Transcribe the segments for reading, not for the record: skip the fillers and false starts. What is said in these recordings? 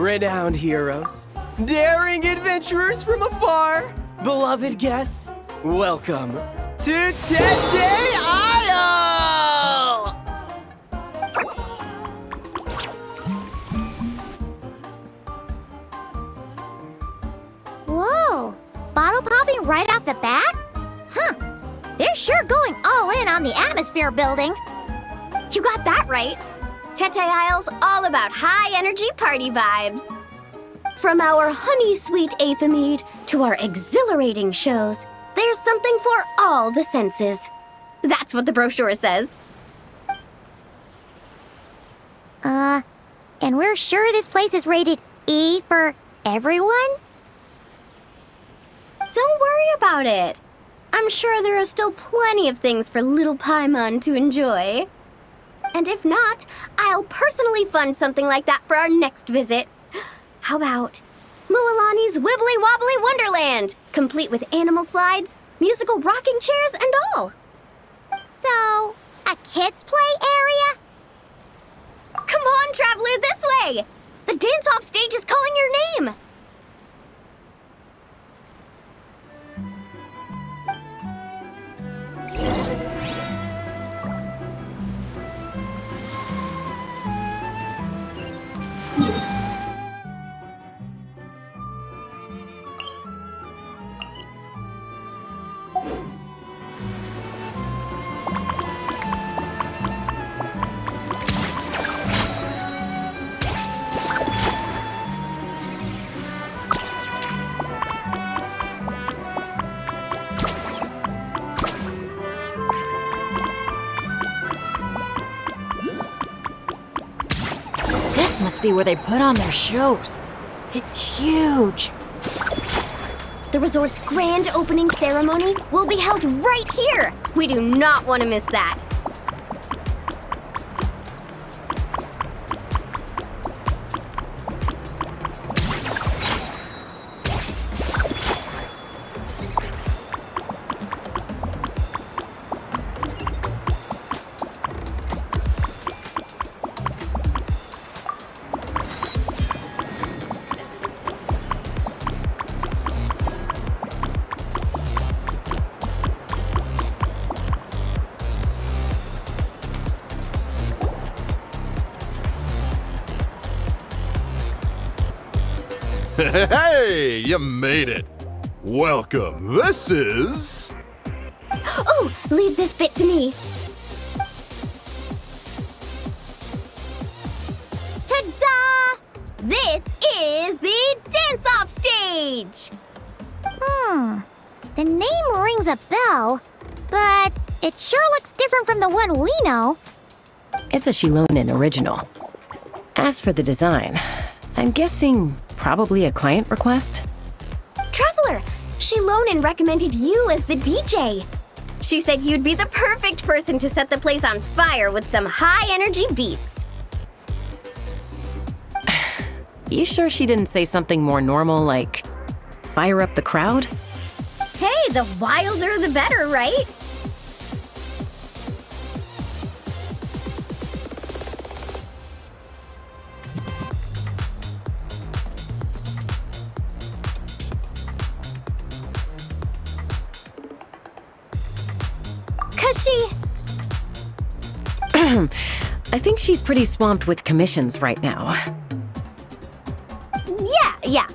renowned heroes, daring adventurers from afar, beloved guests, welcome to Tete Isle! Whoa! Bottle popping right off the bat? Huh. They're sure going all in on the atmosphere building. You got that right. Tete Isle's all about high-energy party vibes. From our honey-sweet aphemide to our exhilarating shows, there's something for all the senses. That's what the brochure says. And we're sure this place is rated E for everyone? Don't worry about it. I'm sure there are still plenty of things for little Paimon to enjoy. And if not, I'll personally fund something like that for our next visit. How about Mualani's Wibbly Wobbly Wonderland, complete with animal slides, musical rocking chairs, and all. So, a kids' play area? Come on, traveler, this way! The dance-off stage is calling your name! This must be where they put on their shows. It's huge. The resort's grand opening ceremony will be held right here. We do not want to miss that. Hey, you made it. Welcome. This is... Oh, leave this bit to me. Ta-da! This is the dance-off stage! The name rings a bell, but it sure looks different from the one we know. It's a Shilonen original. As for the design, I'm guessing probably a client request? Traveler, Shilonen recommended you as the DJ. She said you'd be the perfect person to set the place on fire with some high-energy beats. You sure she didn't say something more normal like, fire up the crowd? Hey, the wilder the better, right? I think she's pretty swamped with commissions right now. Yeah.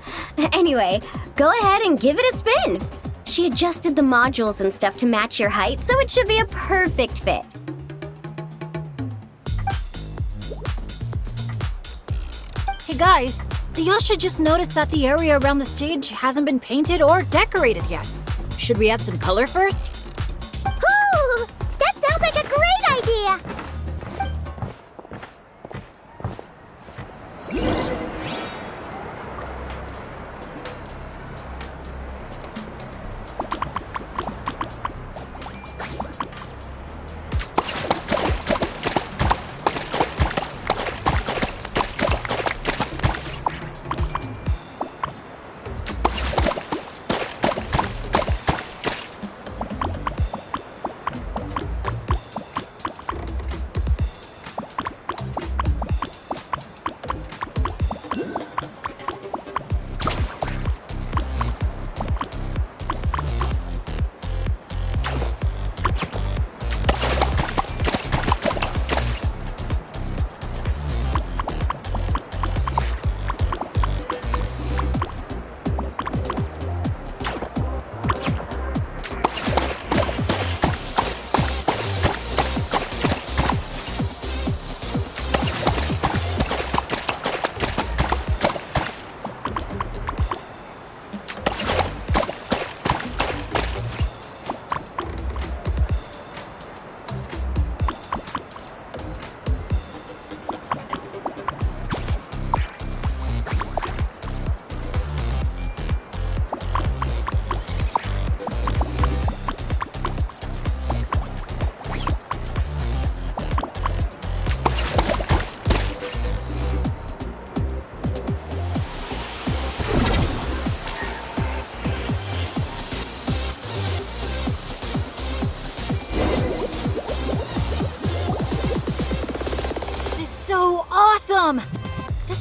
Anyway, go ahead and give it a spin. She adjusted the modules and stuff to match your height, so it should be a perfect fit. Hey guys, the Yasha just noticed that the area around the stage hasn't been painted or decorated yet. Should we add some color first? Ooh, that sounds like a great idea!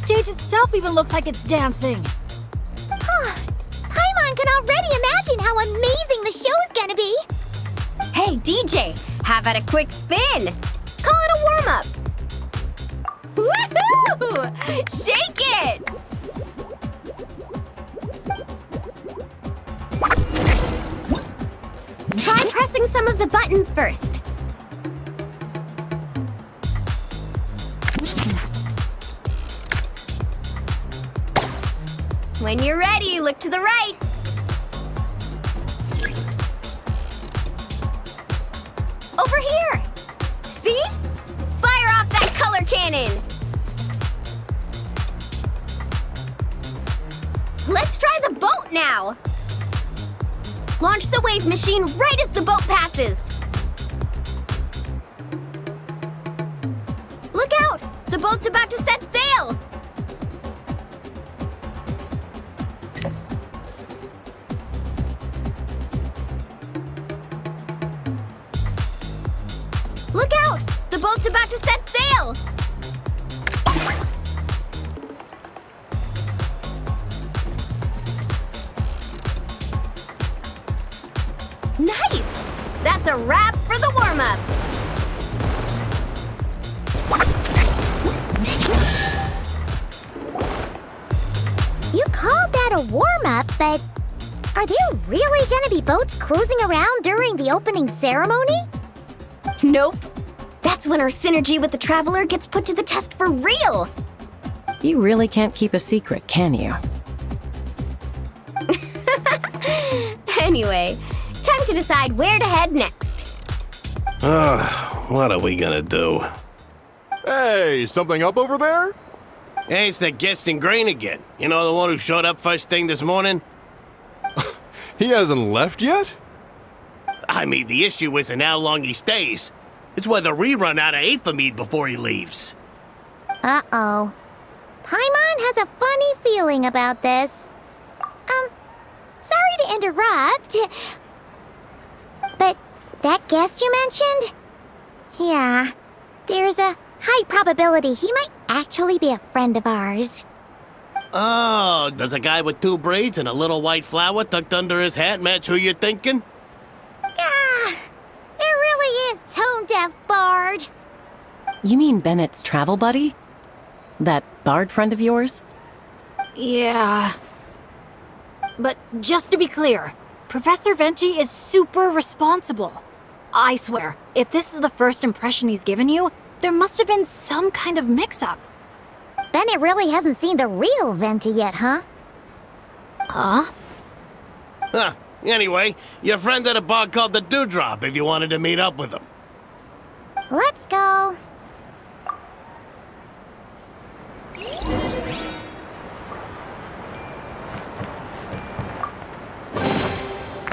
stage itself even looks like it's dancing. Paimon can already imagine how amazing the show's gonna be. Hey, DJ, how about a quick spin? Call it a warm-up. Woohoo! Shake it! Try pressing some of the buttons first. When you're ready, look to the right. Over here. See? Fire off that color cannon. Let's try the boat now. Launch the wave machine right as the boat passes. Look out! The boat's about to set sail. Look out! The boat's about to set sail! Nice! That's a wrap for the warm-up! You called that a warm-up, but are there really gonna be boats cruising around during the opening ceremony? Nope. That's when our synergy with the Traveler gets put to the test for real! You really can't keep a secret, can you? Anyway, time to decide where to head next. What are we gonna do? Hey, something up over there? Hey, it's that Genshin Grain again. You know, the one who showed up first thing this morning? He hasn't left yet? I mean, the issue isn't how long he stays. It's whether we run out of Aphamide before he leaves. Uh-oh. Paimon has a funny feeling about this. Sorry to interrupt. But that guest you mentioned? Yeah, there's a high probability he might actually be a friend of ours. Oh, does a guy with 2 braids and a little white flower tucked under his hat match who you're thinking? Ah, it really is tone-deaf Bard. You mean Bennett's travel buddy? That bard friend of yours? Yeah. But just to be clear, Professor Venti is super responsible. I swear, if this is the first impression he's given you, there must have been some kind of mix-up. Bennett really hasn't seen the real Venti yet, huh? Huh? Huh. Anyway, your friend at a bar called the Dewdrop if you wanted to meet up with him. Let's go.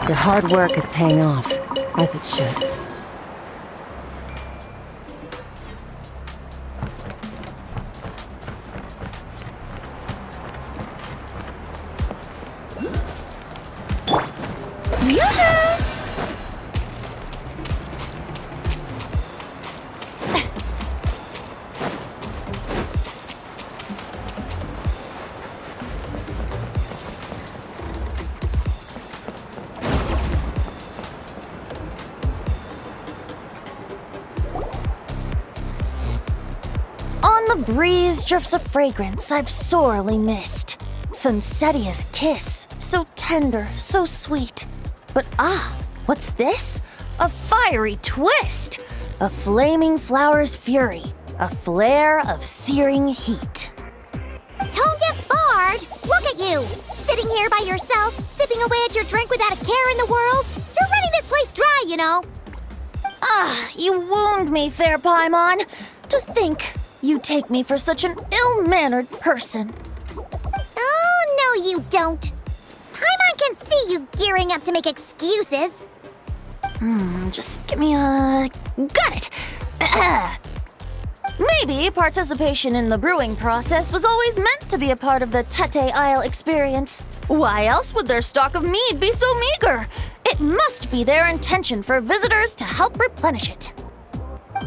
Your hard work is paying off, as it should. On the breeze drifts a fragrance I've sorely missed. Sunsetia's kiss, so tender, so sweet. But what's this? A fiery twist! A flaming flower's fury, a flare of searing heat. Tone-deaf Bard, look at you! Sitting here by yourself, sipping away at your drink without a care in the world. You're running this place dry, you know. You wound me, fair Paimon. To think you take me for such an ill-mannered person. Oh, no you don't. Paimon can see you gearing up to make excuses. Just give me a... Got it! Maybe participation in the brewing process was always meant to be a part of the Tete Isle experience. Why else would their stock of mead be so meager? It must be their intention for visitors to help replenish it.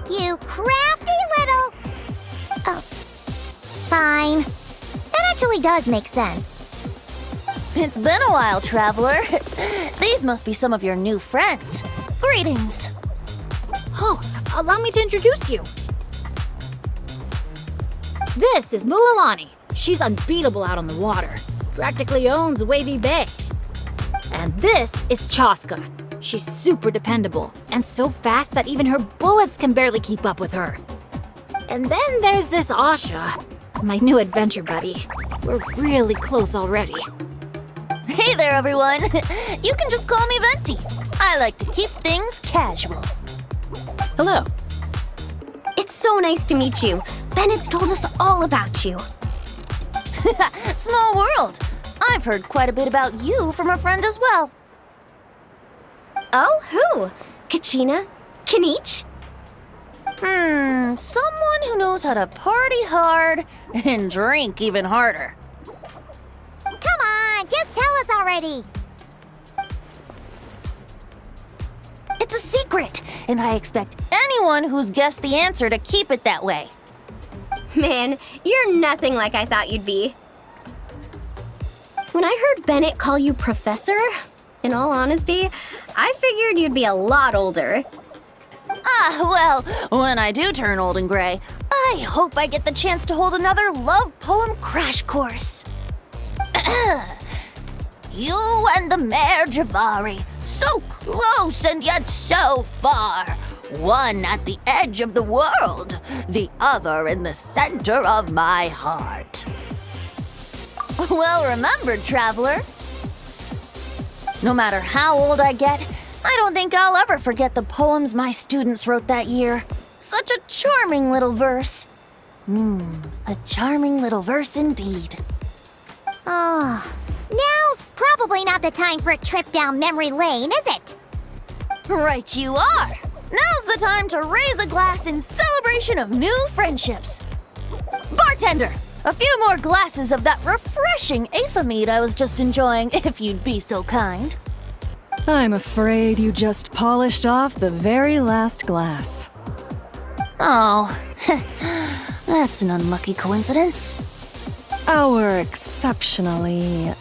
You crafty little... Oh, fine. actually does make sense. It's been a while, traveler. These must be some of your new friends. Greetings. Oh, allow me to introduce you. This is Mualani. She's unbeatable out on the water. Practically owns Wavy Bay. And this is Chaska. She's super dependable and so fast that even her bullets can barely keep up with her. And then there's this Asha, my new adventure buddy. We're really close already. Hey there, everyone. You can just call me Venti. I like to keep things casual. Hello. It's so nice to meet you. Bennett's told us all about you. Small world. I've heard quite a bit about you from a friend as well. Oh, who? Kachina? Kanich? Someone who knows how to party hard and drink even harder. Come on, just tell us already. It's a secret, and I expect anyone who's guessed the answer to keep it that way. Man, you're nothing like I thought you'd be. When I heard Bennett call you Professor, in all honesty, I figured you'd be a lot older. Well, when I do turn old and gray, I hope I get the chance to hold another love poem crash course. You and the Mare Javari, so close and yet so far. One at the edge of the world, the other in the center of my heart. Well remembered, traveler. No matter how old I get, I don't think I'll ever forget the poems my students wrote that year. Such a charming little verse. A charming little verse indeed. Oh, now's probably not the time for a trip down memory lane, is it? Right you are. Now's the time to raise a glass in celebration of new friendships. Bartender, a few more glasses of that refreshing Aethamide I was just enjoying, if you'd be so kind. I'm afraid you just polished off the very last glass. Oh, that's an unlucky coincidence. Our exceptionally,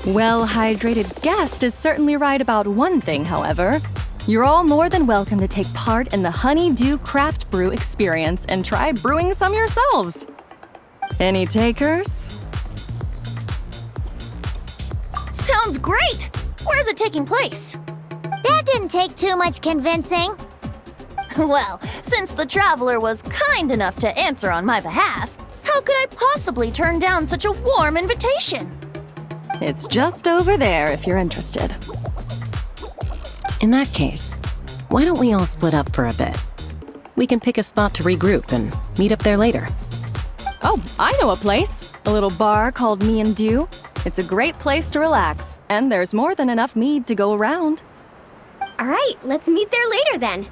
well-hydrated guest is certainly right about one thing, however. You're all more than welcome to take part in the Honeydew Craft Brew experience and try brewing some yourselves. Any takers? Sounds great! Where's it taking place? That didn't take too much convincing. Well, since the traveler was kind enough to answer on my behalf, how could I possibly turn down such a warm invitation? It's just over there if you're interested. In that case, why don't we all split up for a bit? We can pick a spot to regroup and meet up there later. Oh, I know a place. A little bar called Me and Dew. It's a great place to relax, and there's more than enough mead to go around. All right, let's meet there later then.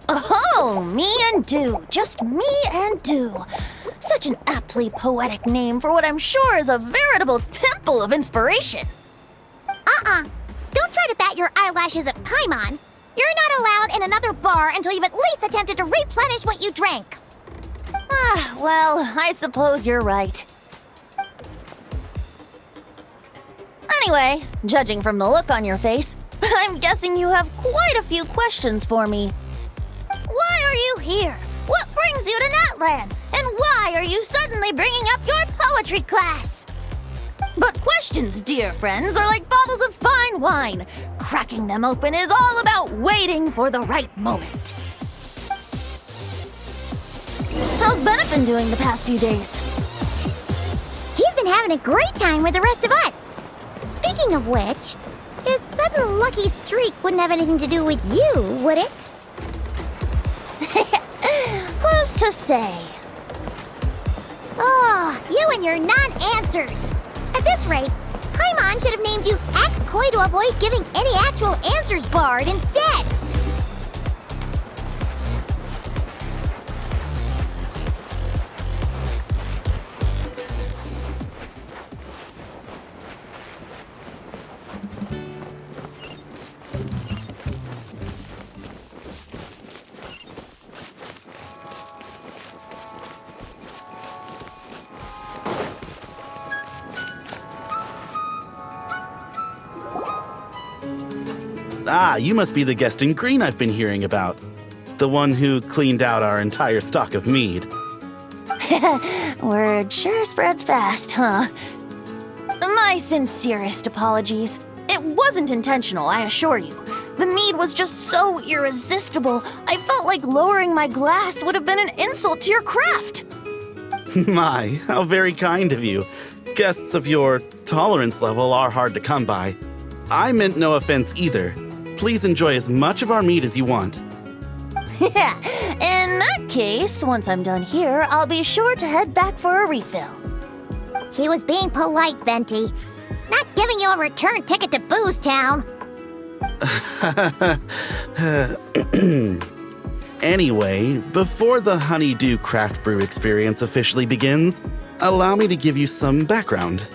Oh, Me and Dew. Just Me and Dew. Such an aptly poetic name for what I'm sure is a veritable temple of inspiration. Don't try to bat your eyelashes at Paimon. You're not allowed in another bar until you've at least attempted to replenish what you drank. Well, I suppose you're right. Anyway, judging from the look on your face, I'm guessing you have quite a few questions for me. Why are you here? What brings you to Natland? And why are you suddenly bringing up your poetry class? But questions, dear friends, are like bottles of fine wine. Cracking them open is all about waiting for the right moment. How's Bennett been doing the past few days? He's been having a great time with the rest of us. Speaking of which, his sudden lucky streak wouldn't have anything to do with you, would it? Who's to say? Oh, you and your non-answers. At this rate, Paimon should have named you Axe Koi to avoid giving any actual answers barred instead. Ah, you must be the guest in green I've been hearing about. The one who cleaned out our entire stock of mead. Word sure spreads fast, huh? My sincerest apologies. It wasn't intentional, I assure you. The mead was just so irresistible, I felt like lowering my glass would have been an insult to your craft. My, how very kind of you. Guests of your tolerance level are hard to come by. I meant no offense either. Please enjoy as much of our mead as you want. Yeah, in that case, once I'm done here, I'll be sure to head back for a refill. He was being polite, Venti. Not giving you a return ticket to Booze Town. Anyway, before the Honeydew Craft Brew experience officially begins, allow me to give you some background.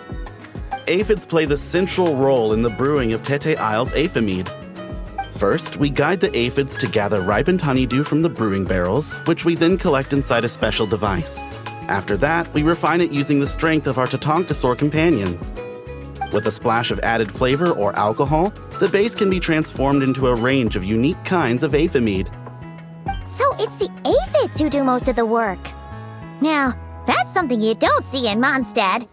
Aphids play the central role in the brewing of Tete Isle's Aphid. First, we guide the aphids to gather ripened honeydew from the brewing barrels, which we then collect inside a special device. After that, we refine it using the strength of our Tatankasaur companions. With a splash of added flavor or alcohol, the base can be transformed into a range of unique kinds of aphid. So it's the aphids who do most of the work. Now, that's something you don't see in Mondstadt.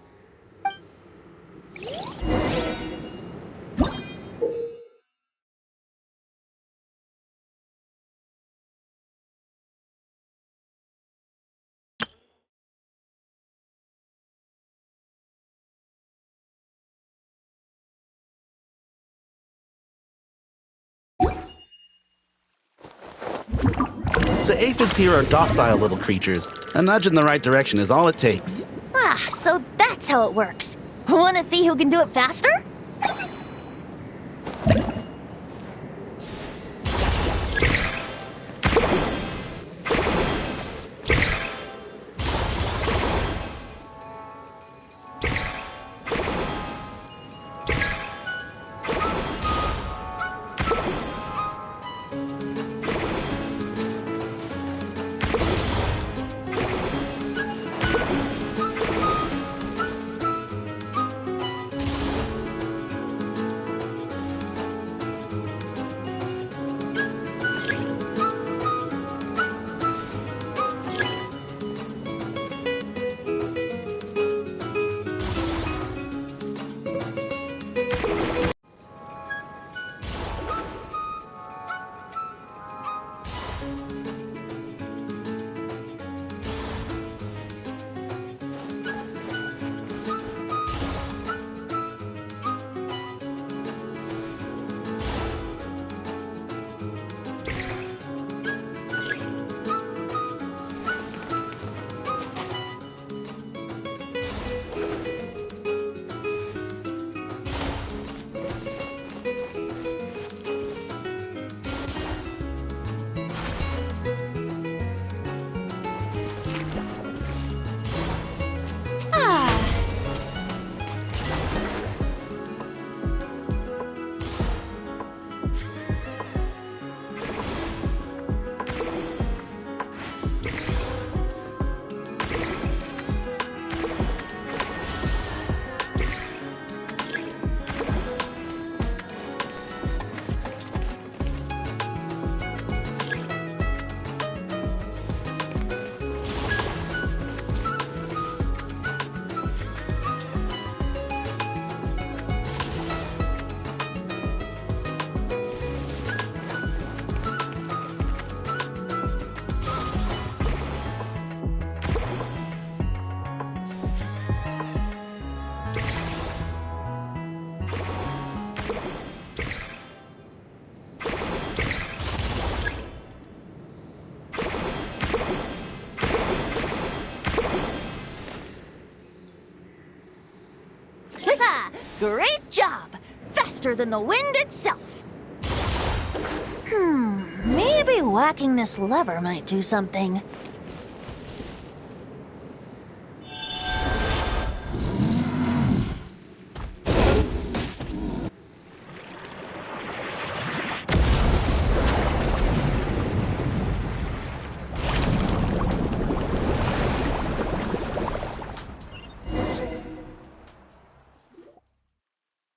The aphids here are docile little creatures. A nudge in the right direction is all it takes. Ah, so that's how it works. Wanna see who can do it faster? Great job! Faster than the wind itself! Maybe whacking this lever might do something.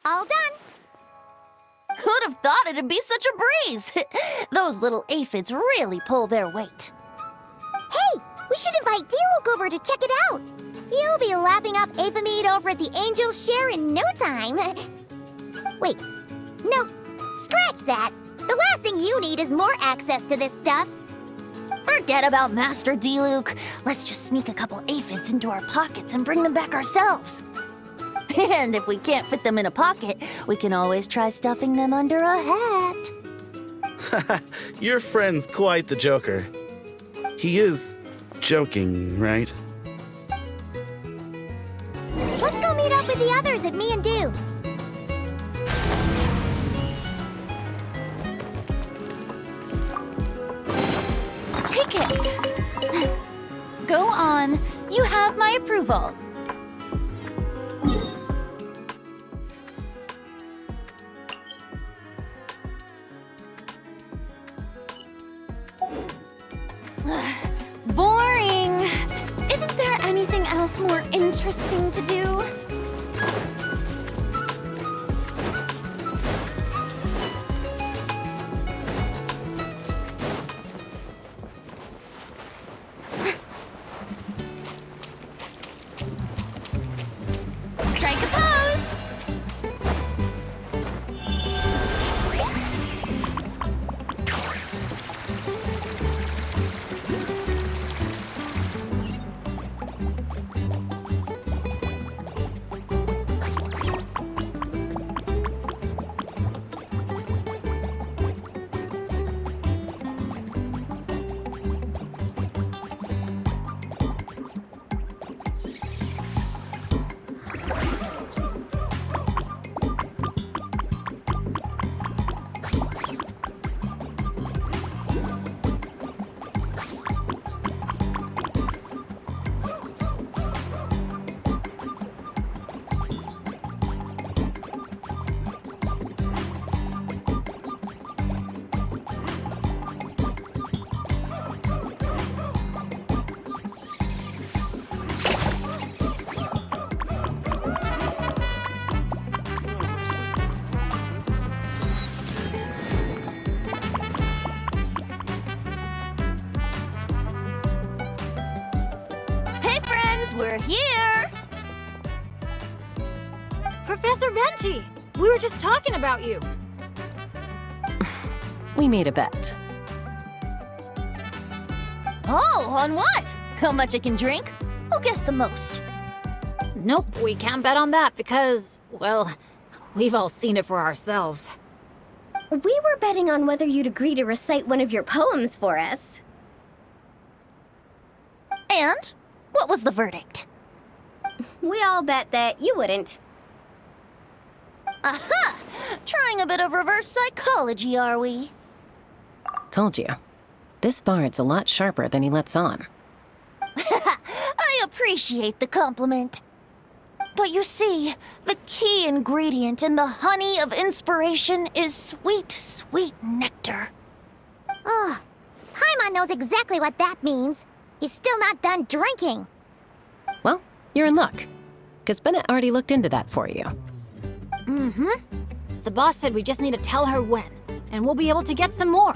All done. Who'd have thought it'd be such a breeze? Those little aphids really pull their weight. Hey, we should invite Diluc over to check it out. He'll be lapping up aphid over at the Angel's Share in no time. Wait, no, scratch that. The last thing you need is more access to this stuff. Forget about Master Diluc. Let's just sneak a couple aphids into our pockets and bring them back ourselves. And if we can't fit them in a pocket, we can always try stuffing them under a hat. Your friend's quite the joker. He is joking, right? Let's go meet up with the others at Me and Do. Take it. Go on. You have my approval. Boring! Isn't there anything else more interesting to do? Strike a pose! We're here! Professor Venti! We were just talking about you. We made a bet. Oh, on what? How much I can drink? Who guessed the most? Nope, we can't bet on that because, well, we've all seen it for ourselves. We were betting on whether you'd agree to recite one of your poems for us. And? What was the verdict? We all bet that you wouldn't. Aha! Trying a bit of reverse psychology, are we? Told you. This bard's a lot sharper than he lets on. I appreciate the compliment. But you see, the key ingredient in the honey of inspiration is sweet, sweet nectar. Ugh, Paimon knows exactly what that means. He's still not done drinking. Well, you're in luck. Because Bennett already looked into that for you. Mm-hmm. The boss said we just need to tell her when, and we'll be able to get some more.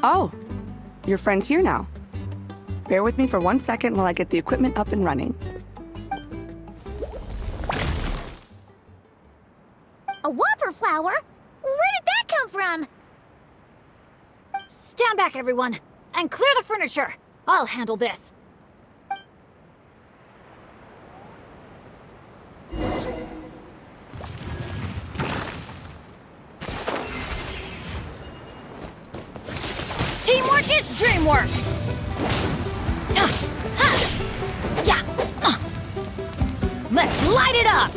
Oh, your friend's here now. Bear with me for 1 second while I get the equipment up and running. A whopper flower? Where did that come from? Stand back, everyone, and clear the furniture. I'll handle this. Teamwork is dreamwork! Let's light it up!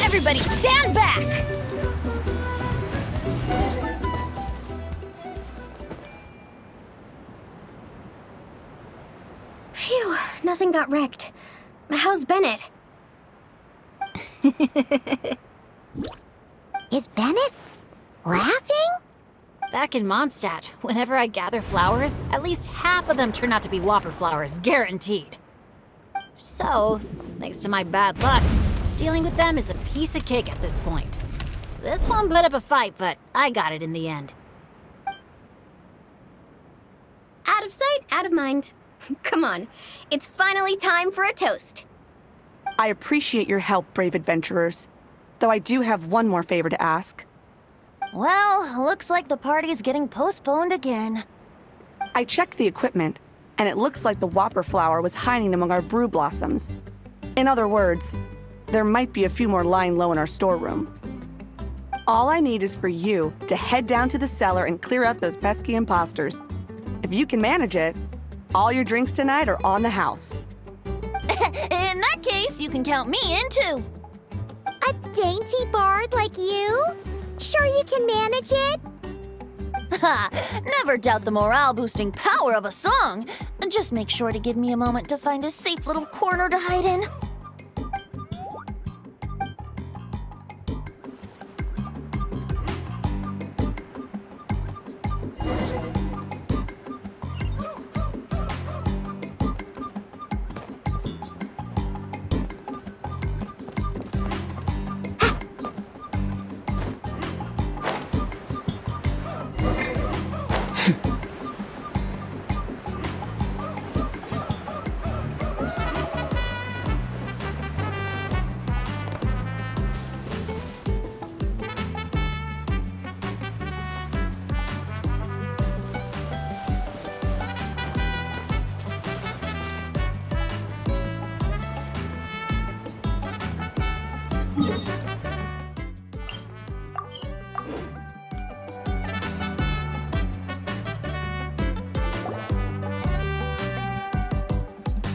Everybody stand back! Phew, nothing got wrecked. How's Bennett? Is Bennett laughing? Back in Mondstadt, whenever I gather flowers, at least half of them turn out to be whopper flowers, guaranteed. So, thanks to my bad luck, dealing with them is a piece of cake at this point. This one put up a fight, but I got it in the end. Out of sight, out of mind. Come on, it's finally time for a toast. I appreciate your help, brave adventurers. Though I do have one more favor to ask. Well, looks like the party's getting postponed again. I checked the equipment, and it looks like the whopper flower was hiding among our brew blossoms. In other words, there might be a few more lying low in our storeroom. All I need is for you to head down to the cellar and clear out those pesky imposters. If you can manage it, all your drinks tonight are on the house. In that case, you can count me in too. A dainty bard like you? Sure you can manage it? Ha! Never doubt the morale-boosting power of a song. Just make sure to give me a moment to find a safe little corner to hide in.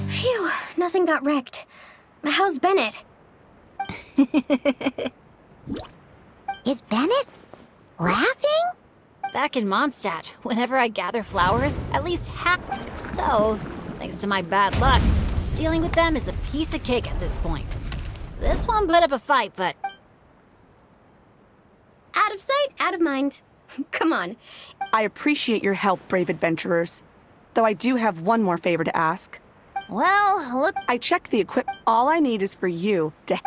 Phew, nothing got wrecked. How's Bennett? Is Bennett laughing? Back in Mondstadt, whenever I gather flowers, at least half. So, thanks to my bad luck, dealing with them is a piece of cake at this point. This one put up a fight, but Out of sight, out of mind. Come on. I appreciate your help, brave adventurers. Though I do have one more favor to ask. Well, look. I checked the equipment. All I need is for you to. In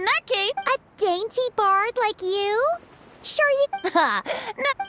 that case. A dainty bard like you? Sure you. Ha! No.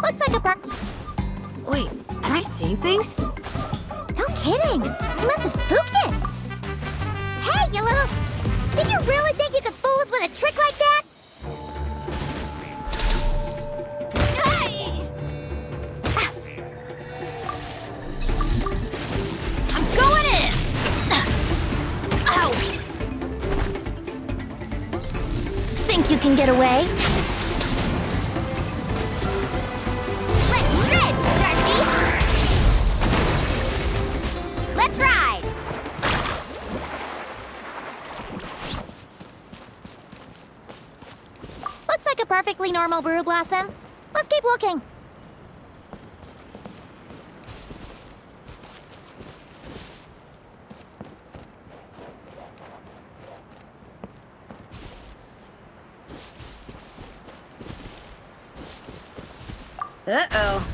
Looks like a bar. wait, am I seeing things? No kidding. You must have spooked it. Hey, you little. Did you really think you could fool us with a trick like that? Hey! I'm going in! Ow! Think you can get away? Let's shred, Sharky! Let's ride! Looks like a perfectly normal brew blossom. Let's keep looking. Uh-oh.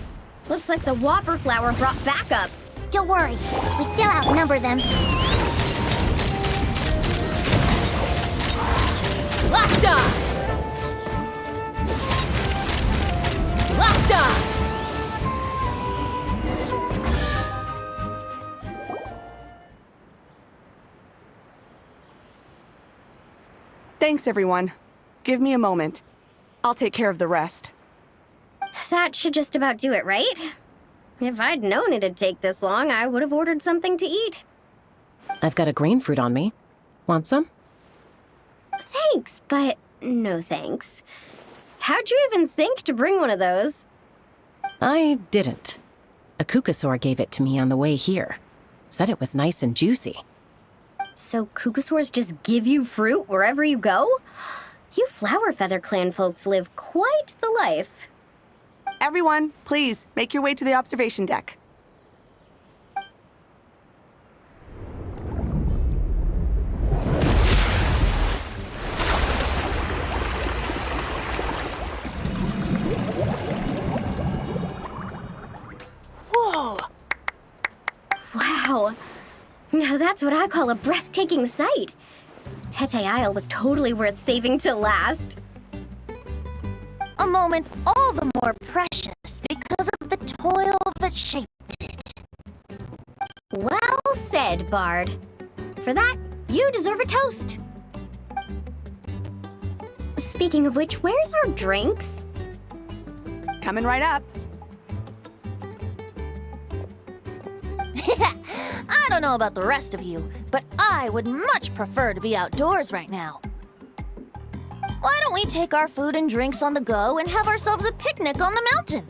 Looks like the whopper flower brought backup. Don't worry, we still outnumber them. Locked on! Locked on! Thanks, everyone. Give me a moment. I'll take care of the rest. That should just about do it, right? If I'd known it'd take this long, I would have ordered something to eat. I've got a grain fruit on me. Want some? Thanks, but no thanks. How'd you even think to bring one of those? I didn't. A kukasaur gave it to me on the way here. Said it was nice and juicy. So kukasaurs just give you fruit wherever you go? You Flower Feather Clan folks live quite the life. Everyone, please, make your way to the observation deck. Whoa! Wow. Now that's what I call a breathtaking sight. Tete Isle was totally worth saving till last. A moment all the more precious because of the toil that shaped it. Well said, Bard. For that, you deserve a toast. Speaking of which, where's our drinks? Coming right up. I don't know about the rest of you, but I would much prefer to be outdoors right now. Why don't we take our food and drinks on the go and have ourselves a picnic on the mountain?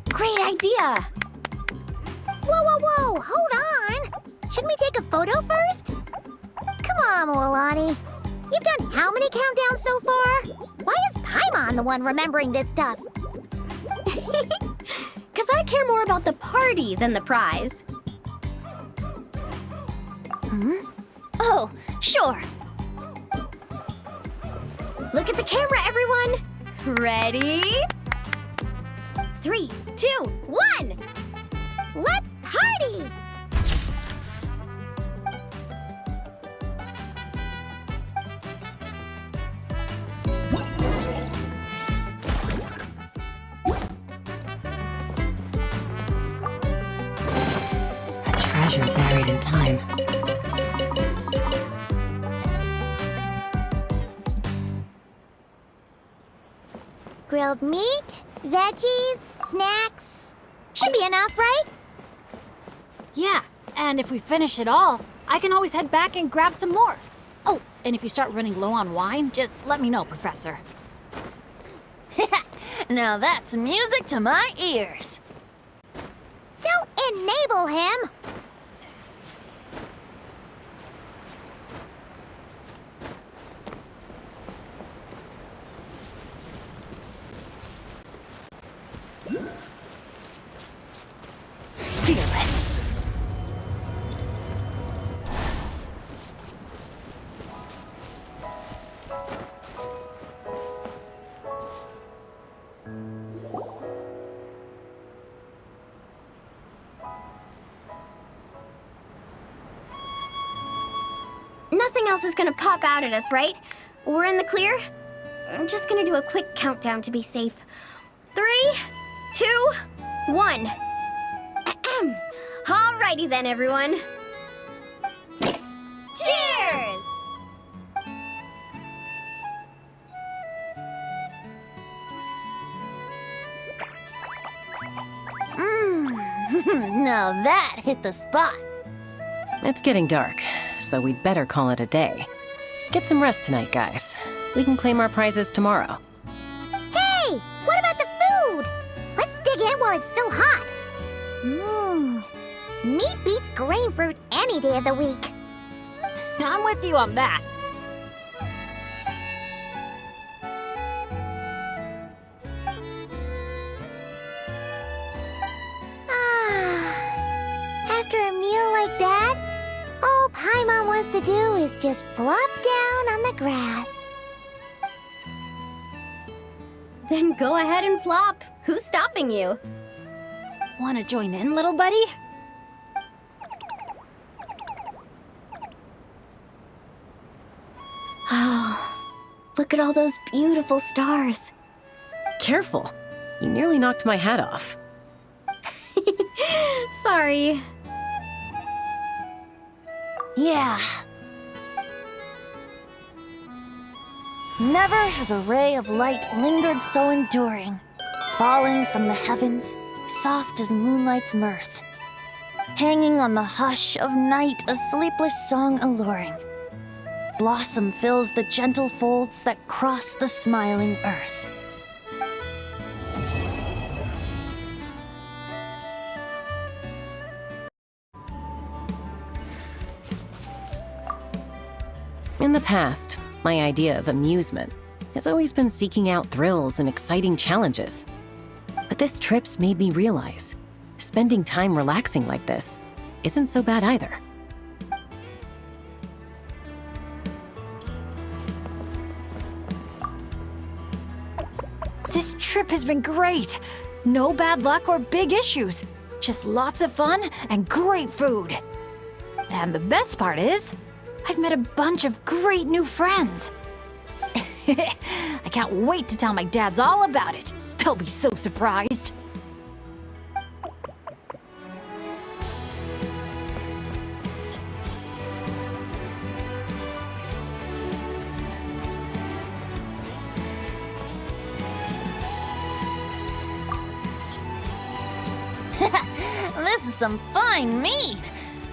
Great idea! Whoa, whoa, whoa! Hold on! Shouldn't we take a photo first? Come on, Milani. You've done how many countdowns so far? Why is Paimon the one remembering this stuff? Because I care more about the party than the prize. Oh, sure. Look at the camera, everyone! Ready? 3, 2, 1! Let's party! A treasure buried in time. Grilled meat, veggies, snacks. Should be enough, right? Yeah, and if we finish it all, I can always head back and grab some more. Oh, and if you start running low on wine, just let me know, Professor. Now that's music to my ears. Don't enable him! Fearless. Nothing else is gonna pop out at us, right? We're in the clear? I'm just gonna do a quick countdown to be safe. 3, 2, 1. Ahem. Alrighty then, everyone. Cheers! Now that hit the spot. It's getting dark, so we'd better call it a day. Get some rest tonight, guys. We can claim our prizes tomorrow. Hey! What about the food? Let's dig in while it's still hot. Meat beats grain fruit any day of the week. I'm with you on that. After a meal like that, all Paimon wants to do is just flop down on the grass. Then go ahead and flop. Who's stopping you? Wanna join in, little buddy? Look at all those beautiful stars. Careful. You nearly knocked my hat off. Sorry. Yeah. Never has a ray of light lingered so enduring, falling from the heavens, soft as moonlight's mirth, hanging on the hush of night, a sleepless song alluring. Blossom fills the gentle folds that cross the smiling earth. In the past, my idea of amusement has always been seeking out thrills and exciting challenges. But this trip's made me realize spending time relaxing like this isn't so bad either. This trip has been great. No bad luck or big issues. Just lots of fun and great food. And the best part is, I've met a bunch of great new friends. I can't wait to tell my dads all about it. They'll be so surprised. This is some fine mead.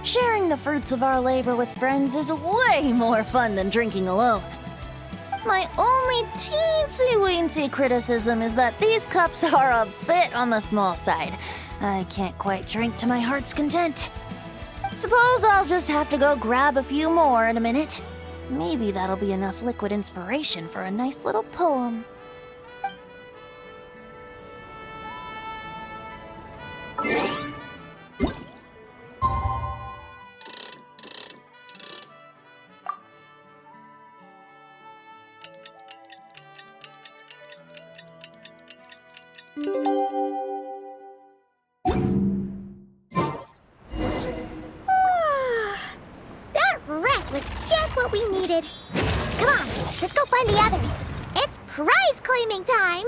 Sharing the fruits of our labor with friends is way more fun than drinking alone. My only teensy-weensy criticism is that these cups are a bit on the small side. I can't quite drink to my heart's content. Suppose I'll just have to go grab a few more in a minute. Maybe that'll be enough liquid inspiration for a nice little poem. That rest was just what we needed. Come on, let's go find the others. It's prize claiming time.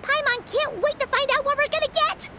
Paimon can't wait to find out what we're gonna get.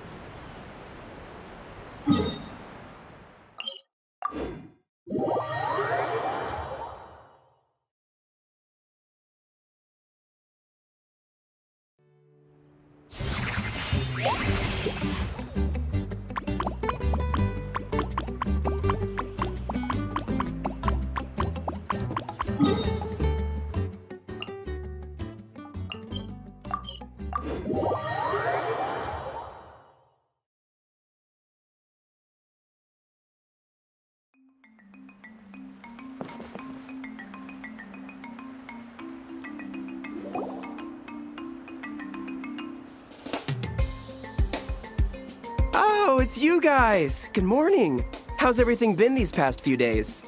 Oh, it's you guys! Good morning! How's everything been these past few days?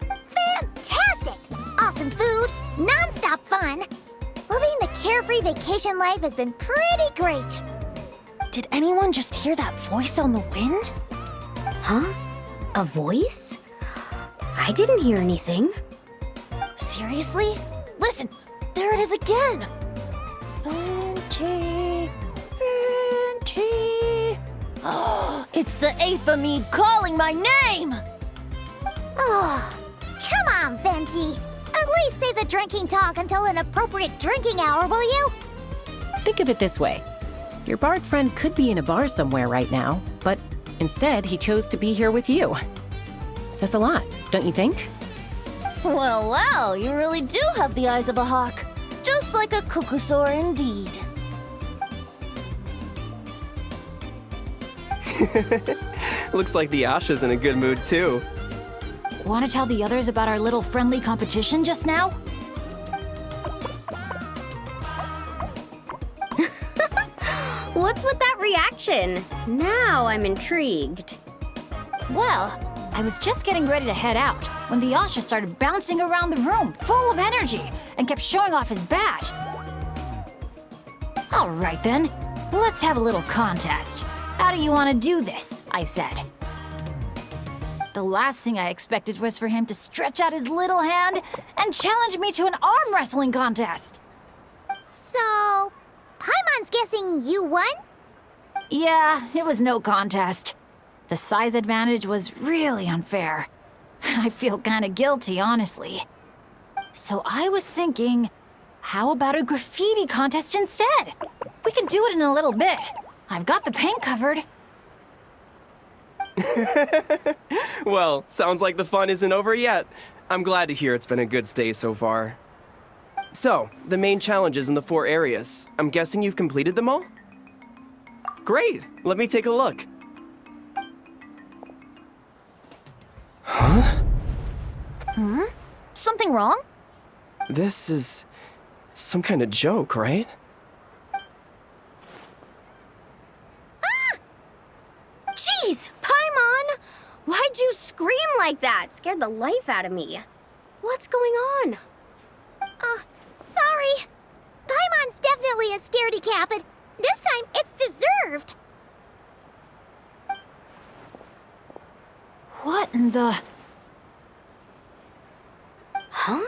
Fantastic! Awesome food, non-stop fun. Living the carefree vacation life has been pretty great. Did anyone just hear that voice on the wind? Huh? A voice? I didn't hear anything. Seriously? Listen, there it is again! Venti, Venti. Oh, it's the Aphamid calling my name! Oh, come on, Venti. At least say the drinking talk until an appropriate drinking hour, will you? Think of it this way. Your bard friend could be in a bar somewhere right now, but instead he chose to be here with you. Says a lot, don't you think? Well, wow, you really do have the eyes of a hawk. Just like a cuckoosaur indeed. Looks like the Asha's in a good mood too. Want to tell the others about our little friendly competition just now? What's with that reaction? Now I'm intrigued. Well, I was just getting ready to head out when the Asha started bouncing around the room, full of energy, and kept showing off his badge. All right then, let's have a little contest. How do you want to do this? I said. The last thing I expected was for him to stretch out his little hand and challenge me to an arm wrestling contest. So, Paimon's guessing you won? Yeah, it was no contest. The size advantage was really unfair. I feel kinda guilty, honestly. So I was thinking, how about a graffiti contest instead? We can do it in a little bit. I've got the paint covered. Well, sounds like the fun isn't over yet. I'm glad to hear it's been a good stay so far. So, the main challenges in the 4 areas. I'm guessing you've completed them all? Great! Let me take a look. Huh? Something wrong? This is some kind of joke, right? Jeez, Paimon! Why'd you scream like that? Scared the life out of me. What's going on? Sorry. Paimon's definitely a scaredy cat, but this time it's deserved. What in the... Huh?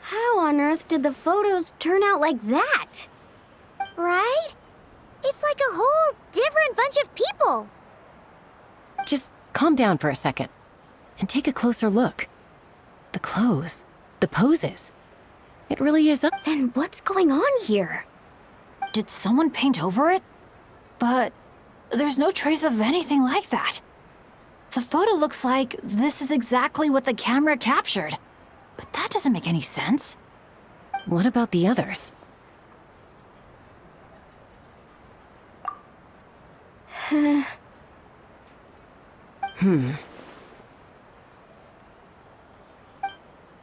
How on earth did the photos turn out like that? Right? It's like a whole different bunch of people. Just calm down for a second and take a closer look. The clothes, the poses. It really is up. Then what's going on here? Did someone paint over it? But there's no trace of anything like that. The photo looks like this is exactly what the camera captured. But that doesn't make any sense. What about the others?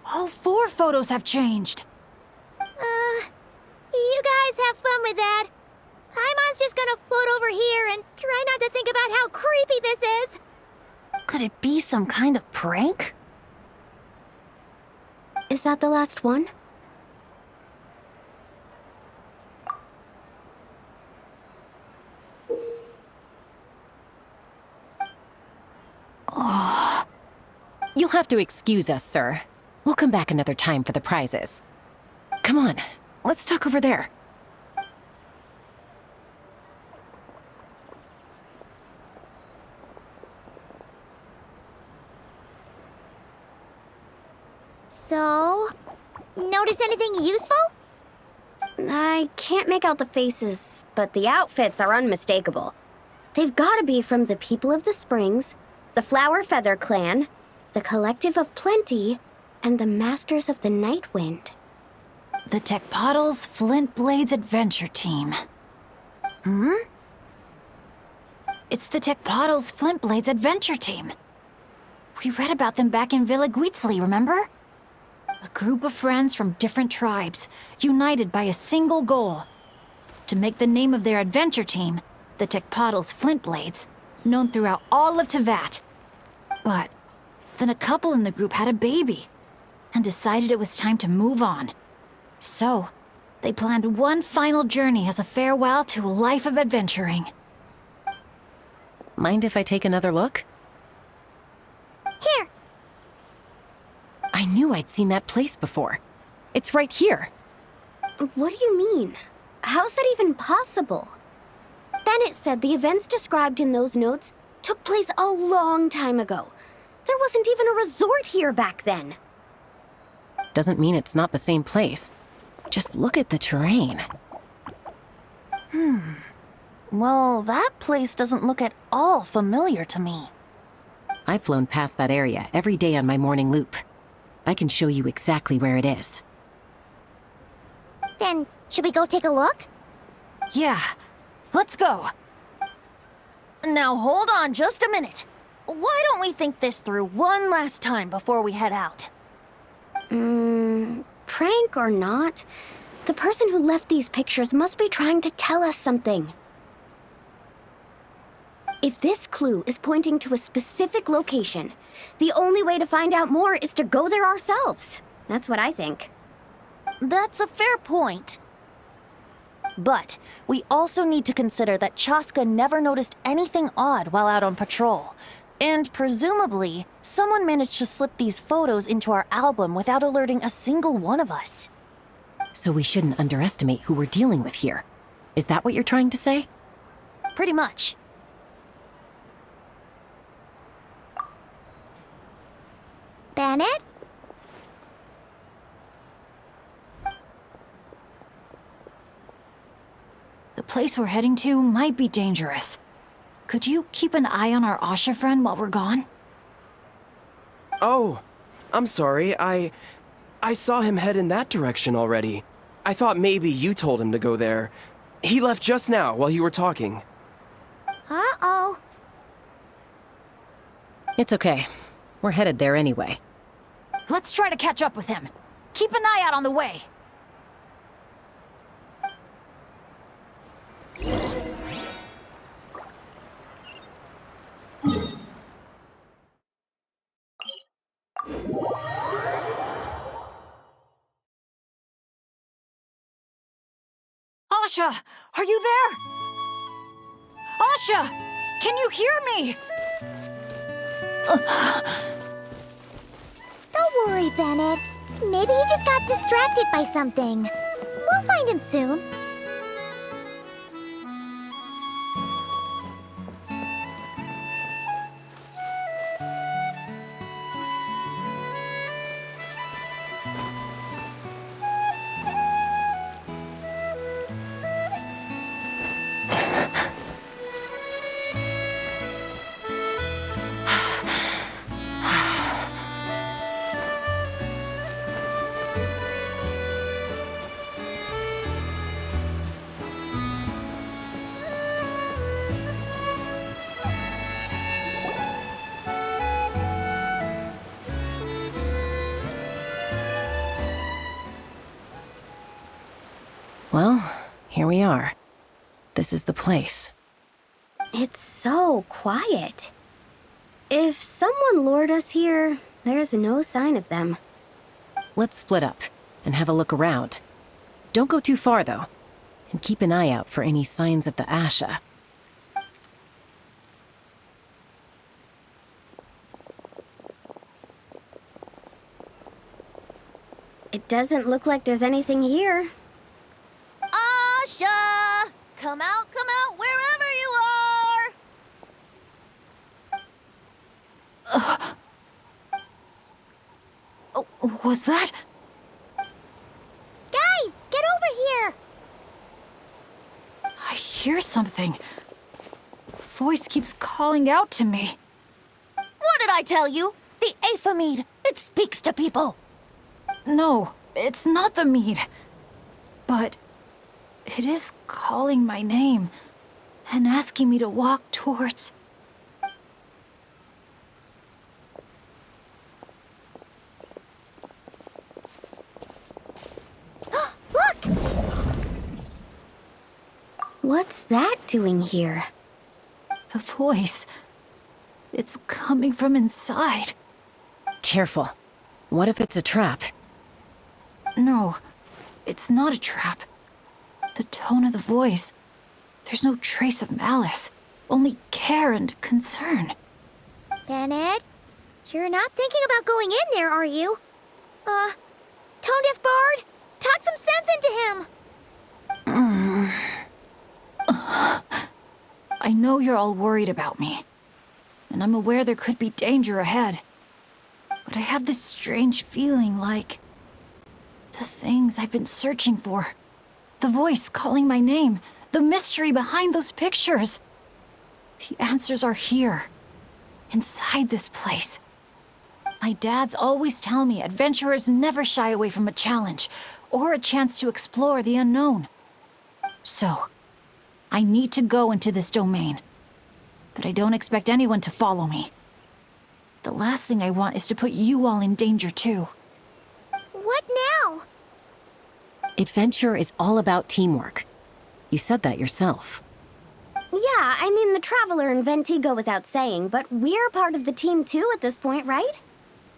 All 4 photos have changed. You guys have fun with that. Paimon's just gonna float over here and try not to think about how creepy this is. Could it be some kind of prank? Is that the last one? You'll have to excuse us, sir. We'll come back another time for the prizes. Come on, let's talk over there. So, notice anything useful? I can't make out the faces, but the outfits are unmistakable. They've gotta be from the People of the Springs, the Flower Feather Clan, the Collective of Plenty, and the Masters of the Night Wind. The Tecpotals Flint Blades Adventure Team. It's the Tecpotals Flint Blades Adventure Team. We read about them back in Villa Guitzli, remember? A group of friends from different tribes, united by a single goal. To make the name of their adventure team, the Tecpotals Flint Blades, known throughout all of Tevat. But then a couple in the group had a baby, and decided it was time to move on. So, they planned one final journey as a farewell to a life of adventuring. Mind if I take another look? Here. I knew I'd seen that place before. It's right here. What do you mean? How's that even possible? Bennett said the events described in those notes took place a long time ago. There wasn't even a resort here back then. Doesn't mean it's not the same place. Just look at the terrain. Well, that place doesn't look at all familiar to me. I've flown past that area every day on my morning loop. I can show you exactly where it is. Then, should we go take a look? Yeah, let's go. Now hold on just a minute. Why don't we think this through one last time before we head out? Prank or not, the person who left these pictures must be trying to tell us something. If this clue is pointing to a specific location, the only way to find out more is to go there ourselves. That's what I think. That's a fair point. But we also need to consider that Chaska never noticed anything odd while out on patrol. And presumably, someone managed to slip these photos into our album without alerting a single one of us. So we shouldn't underestimate who we're dealing with here. Is that what you're trying to say? Pretty much. Bennett? The place we're heading to might be dangerous. Could you keep an eye on our Asha friend while we're gone? Oh, I'm sorry. I saw him head in that direction already. I thought maybe you told him to go there. He left just now while you were talking. Uh-oh. It's okay. We're headed there anyway. Let's try to catch up with him. Keep an eye out on the way. Asha, are you there? Asha, can you hear me? Don't worry, Bennett. Maybe he just got distracted by something. We'll find him soon. Well, here we are. This is the place. It's so quiet. If someone lured us here, there's no sign of them. Let's split up and have a look around. Don't go too far, though. And keep an eye out for any signs of the Asha. It doesn't look like there's anything here. Asha! Come out, wherever you are! Oh, was that? Guys, get over here! I hear something. Voice keeps calling out to me. What did I tell you? The Aphemide. It speaks to people. No, it's not the mead. But it is calling my name and asking me to walk towards... Look! What's that doing here? The voice. It's coming from inside. Careful. What if it's a trap? No, it's not a trap. The tone of the voice. There's no trace of malice. Only care and concern. Bennett, you're not thinking about going in there, are you? Tone Deaf Bard, talk some sense into him! I know you're all worried about me. And I'm aware there could be danger ahead. But I have this strange feeling like... the things I've been searching for. The voice calling my name. The mystery behind those pictures. The answers are here. Inside this place. My dads always tell me adventurers never shy away from a challenge or a chance to explore the unknown. So, I need to go into this domain. But I don't expect anyone to follow me. The last thing I want is to put you all in danger too. What now? Adventure is all about teamwork. You said that yourself. Yeah, I mean, the Traveler and Venti go without saying, but we're part of the team too at this point, right?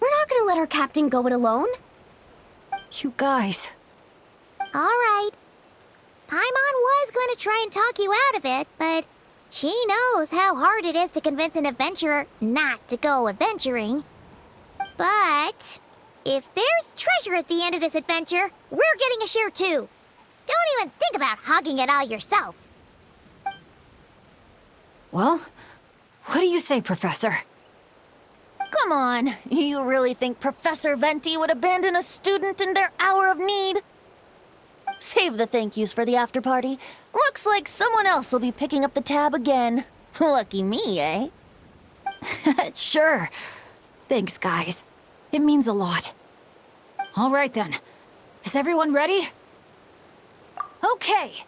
We're not gonna let our captain go it alone. You guys. All right. Paimon was going to try and talk you out of it, but She knows how hard it is to convince an adventurer not to go adventuring. But if there's treasure at the end of this adventure, we're getting a share too. Don't even think about hogging it all yourself. Well, what do you say, Professor? Come on, you really think Professor Venti would abandon a student in their hour of need? Save the thank yous for the after party. Looks like someone else will be picking up the tab again. Lucky me, eh? Sure. Thanks, guys. It means a lot. All right then. Is everyone ready? Okay.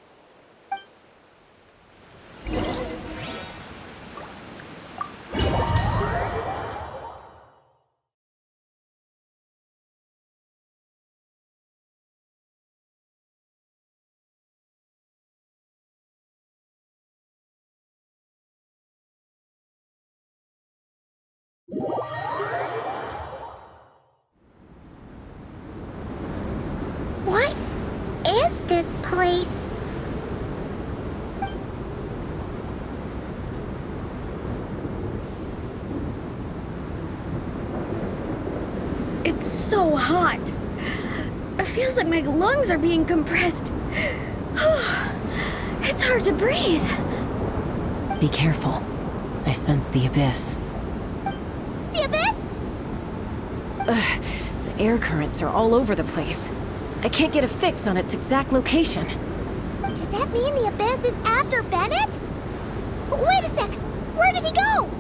What is this place? It's so hot. It feels like my lungs are being compressed. It's hard to breathe. Be careful. I sense the abyss. The abyss? The air currents are all over the place. I can't get a fix on its exact location. Does that mean the abyss is after Bennett? Wait a sec! Where did he go?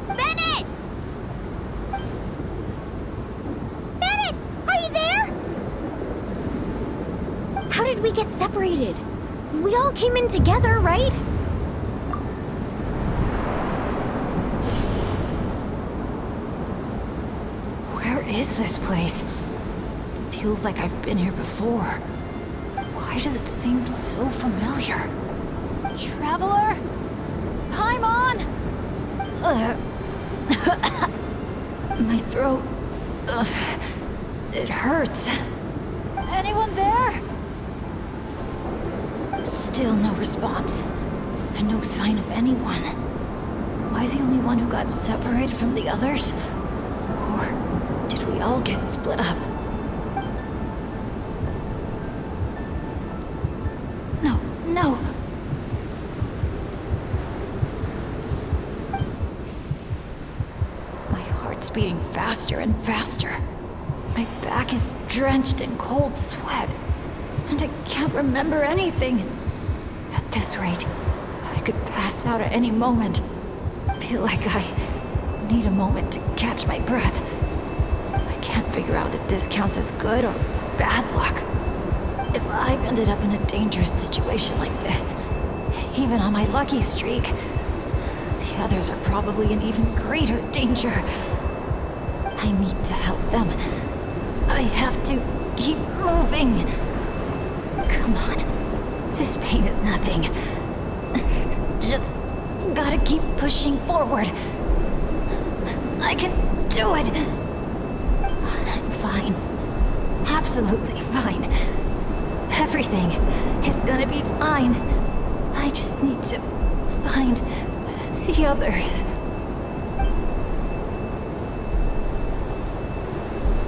Bennett! Bennett! Are you there? How did we get separated? We all came in together, right? Where is this place? Feels like I've been here before. Why does it seem so familiar? Traveler? Paimon? My throat... it hurts. Anyone there? Still no response. And no sign of anyone. Am I the only one who got separated from the others? Or did we all get split up? No. My heart's beating faster and faster. My back is drenched in cold sweat. And I can't remember anything. At this rate, I could pass out at any moment. Feel like I need a moment to catch my breath. I can't figure out if this counts as good or bad luck. If I've ended up in a dangerous situation like this, even on my lucky streak, the others are probably in even greater danger. I need to help them. I have to keep moving. Come on. This pain is nothing. Just gotta keep pushing forward. I can do it. I'm fine. Absolutely fine. Everything is gonna be fine. I just need to find the others.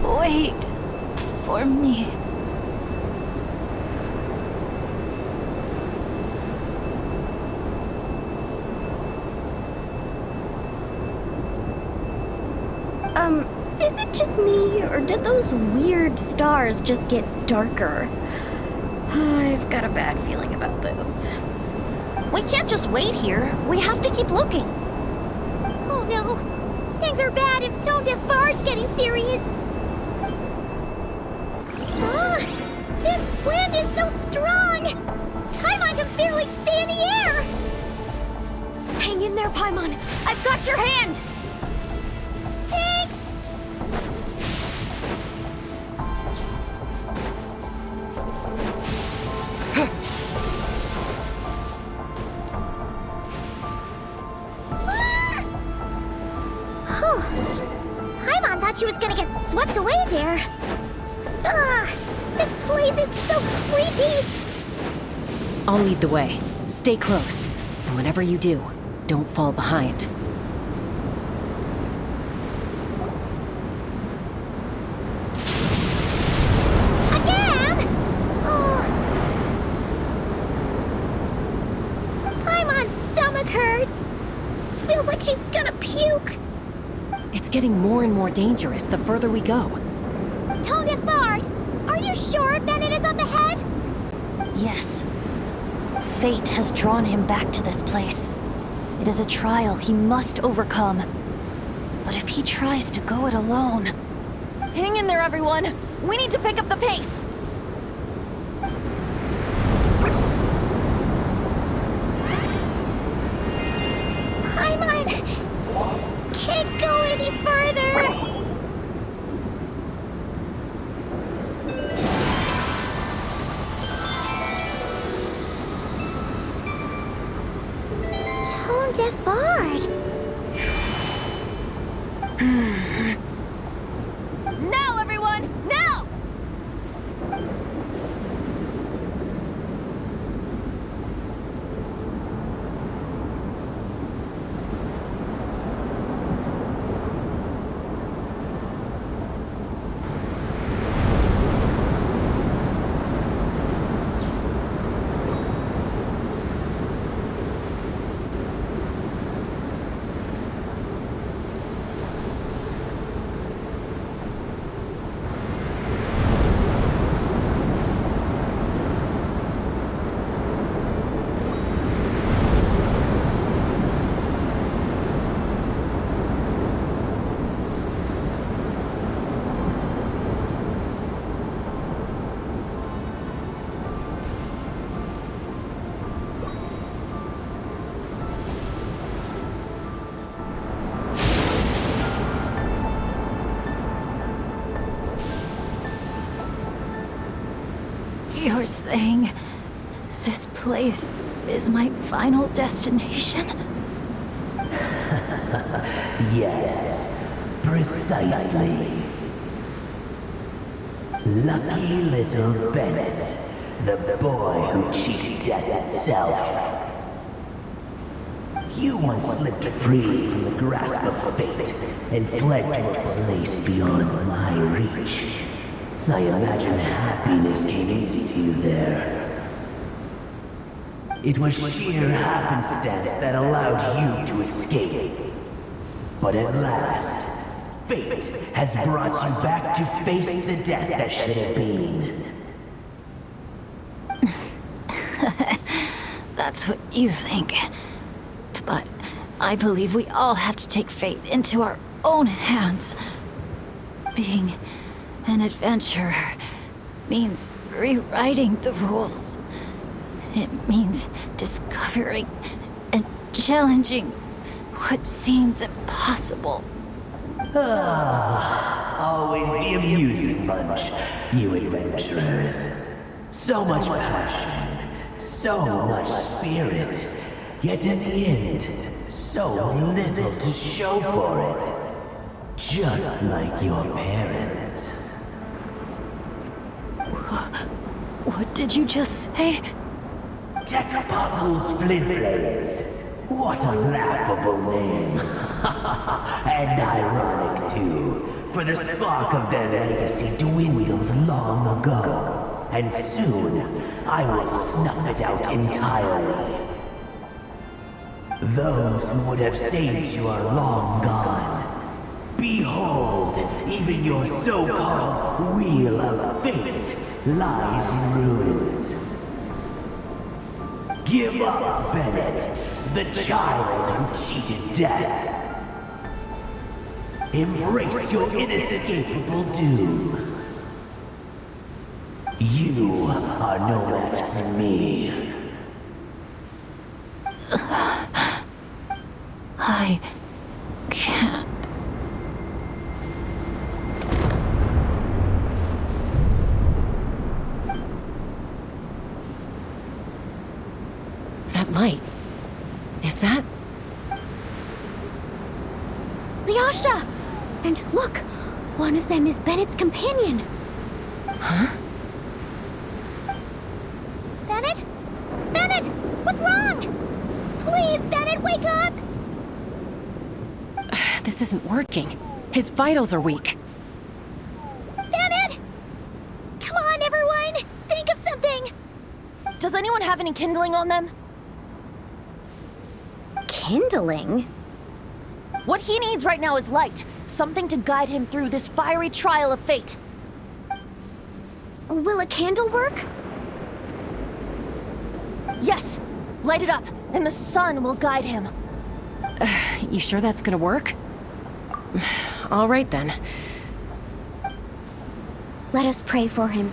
Wait for me. Is it just me, or did those weird stars just get darker? I've got a bad feeling about this. We can't just wait here. We have to keep looking. Oh no! Things are bad if Tone Deaf Bard's getting serious. This wind is so strong! Paimon can barely stay in the air! Hang in there, Paimon. I've got your hand! Thanks! Paimon thought she was gonna get swept away there. Ugh! This place is so creepy! I'll lead the way. Stay close, and whatever you do, don't fall behind. Again? Oh. Paimon's stomach hurts. Feels like she's gonna puke. It's getting more and more dangerous the further we go. Tone Deaf Bard, are you sure Bennett is up ahead? Yes. Fate has drawn him back to this place. It is a trial he must overcome. But if he tries to go it alone... Hang in there, everyone! We need to pick up the pace! Paimon can't go any further. Tone Deaf Bard. Now, everyone! Now! You're saying this place is my final destination? Yes, precisely. Lucky little Bennett, the boy who cheated death itself. You once slipped free from the grasp of fate and fled to a place beyond my reach. I imagine happiness came easy to you there. It was sheer happenstance that allowed you to escape. But at last, fate has brought you back to face the death that should have been. That's what you think. But I believe we all have to take fate into our own hands. Being an adventurer means rewriting the rules. It means discovering and challenging what seems impossible. Always the amusing bunch, you adventurers. So much passion, so much spirit, yet in the end, so little to show for it. Just like your parents. What did you just say? Tech Puzzles Flintblades. What a laughable name. And ironic, too, for the spark of their legacy dwindled long ago. And soon, I will snuff it out entirely. Those who would have saved you are long gone. Behold, even your so-called Wheel of Fate lies in ruins. Give up, Bennett, the child who cheated death. Embrace your inescapable doom. You are no match for me. I can't. That light. Is that? Lyasha! And look! One of them is Bennett's companion. Huh? Bennett? Bennett! What's wrong? Please, wake up! This isn't working. His vitals are weak. Bennett! Come on, everyone! Think of something! Does anyone have any kindling on them? Kindling? What he needs right now is light. Something to guide him through this fiery trial of fate. Will a candle work? Yes! Light it up, and the sun will guide him. You sure that's gonna work? All right then. Let us pray for him.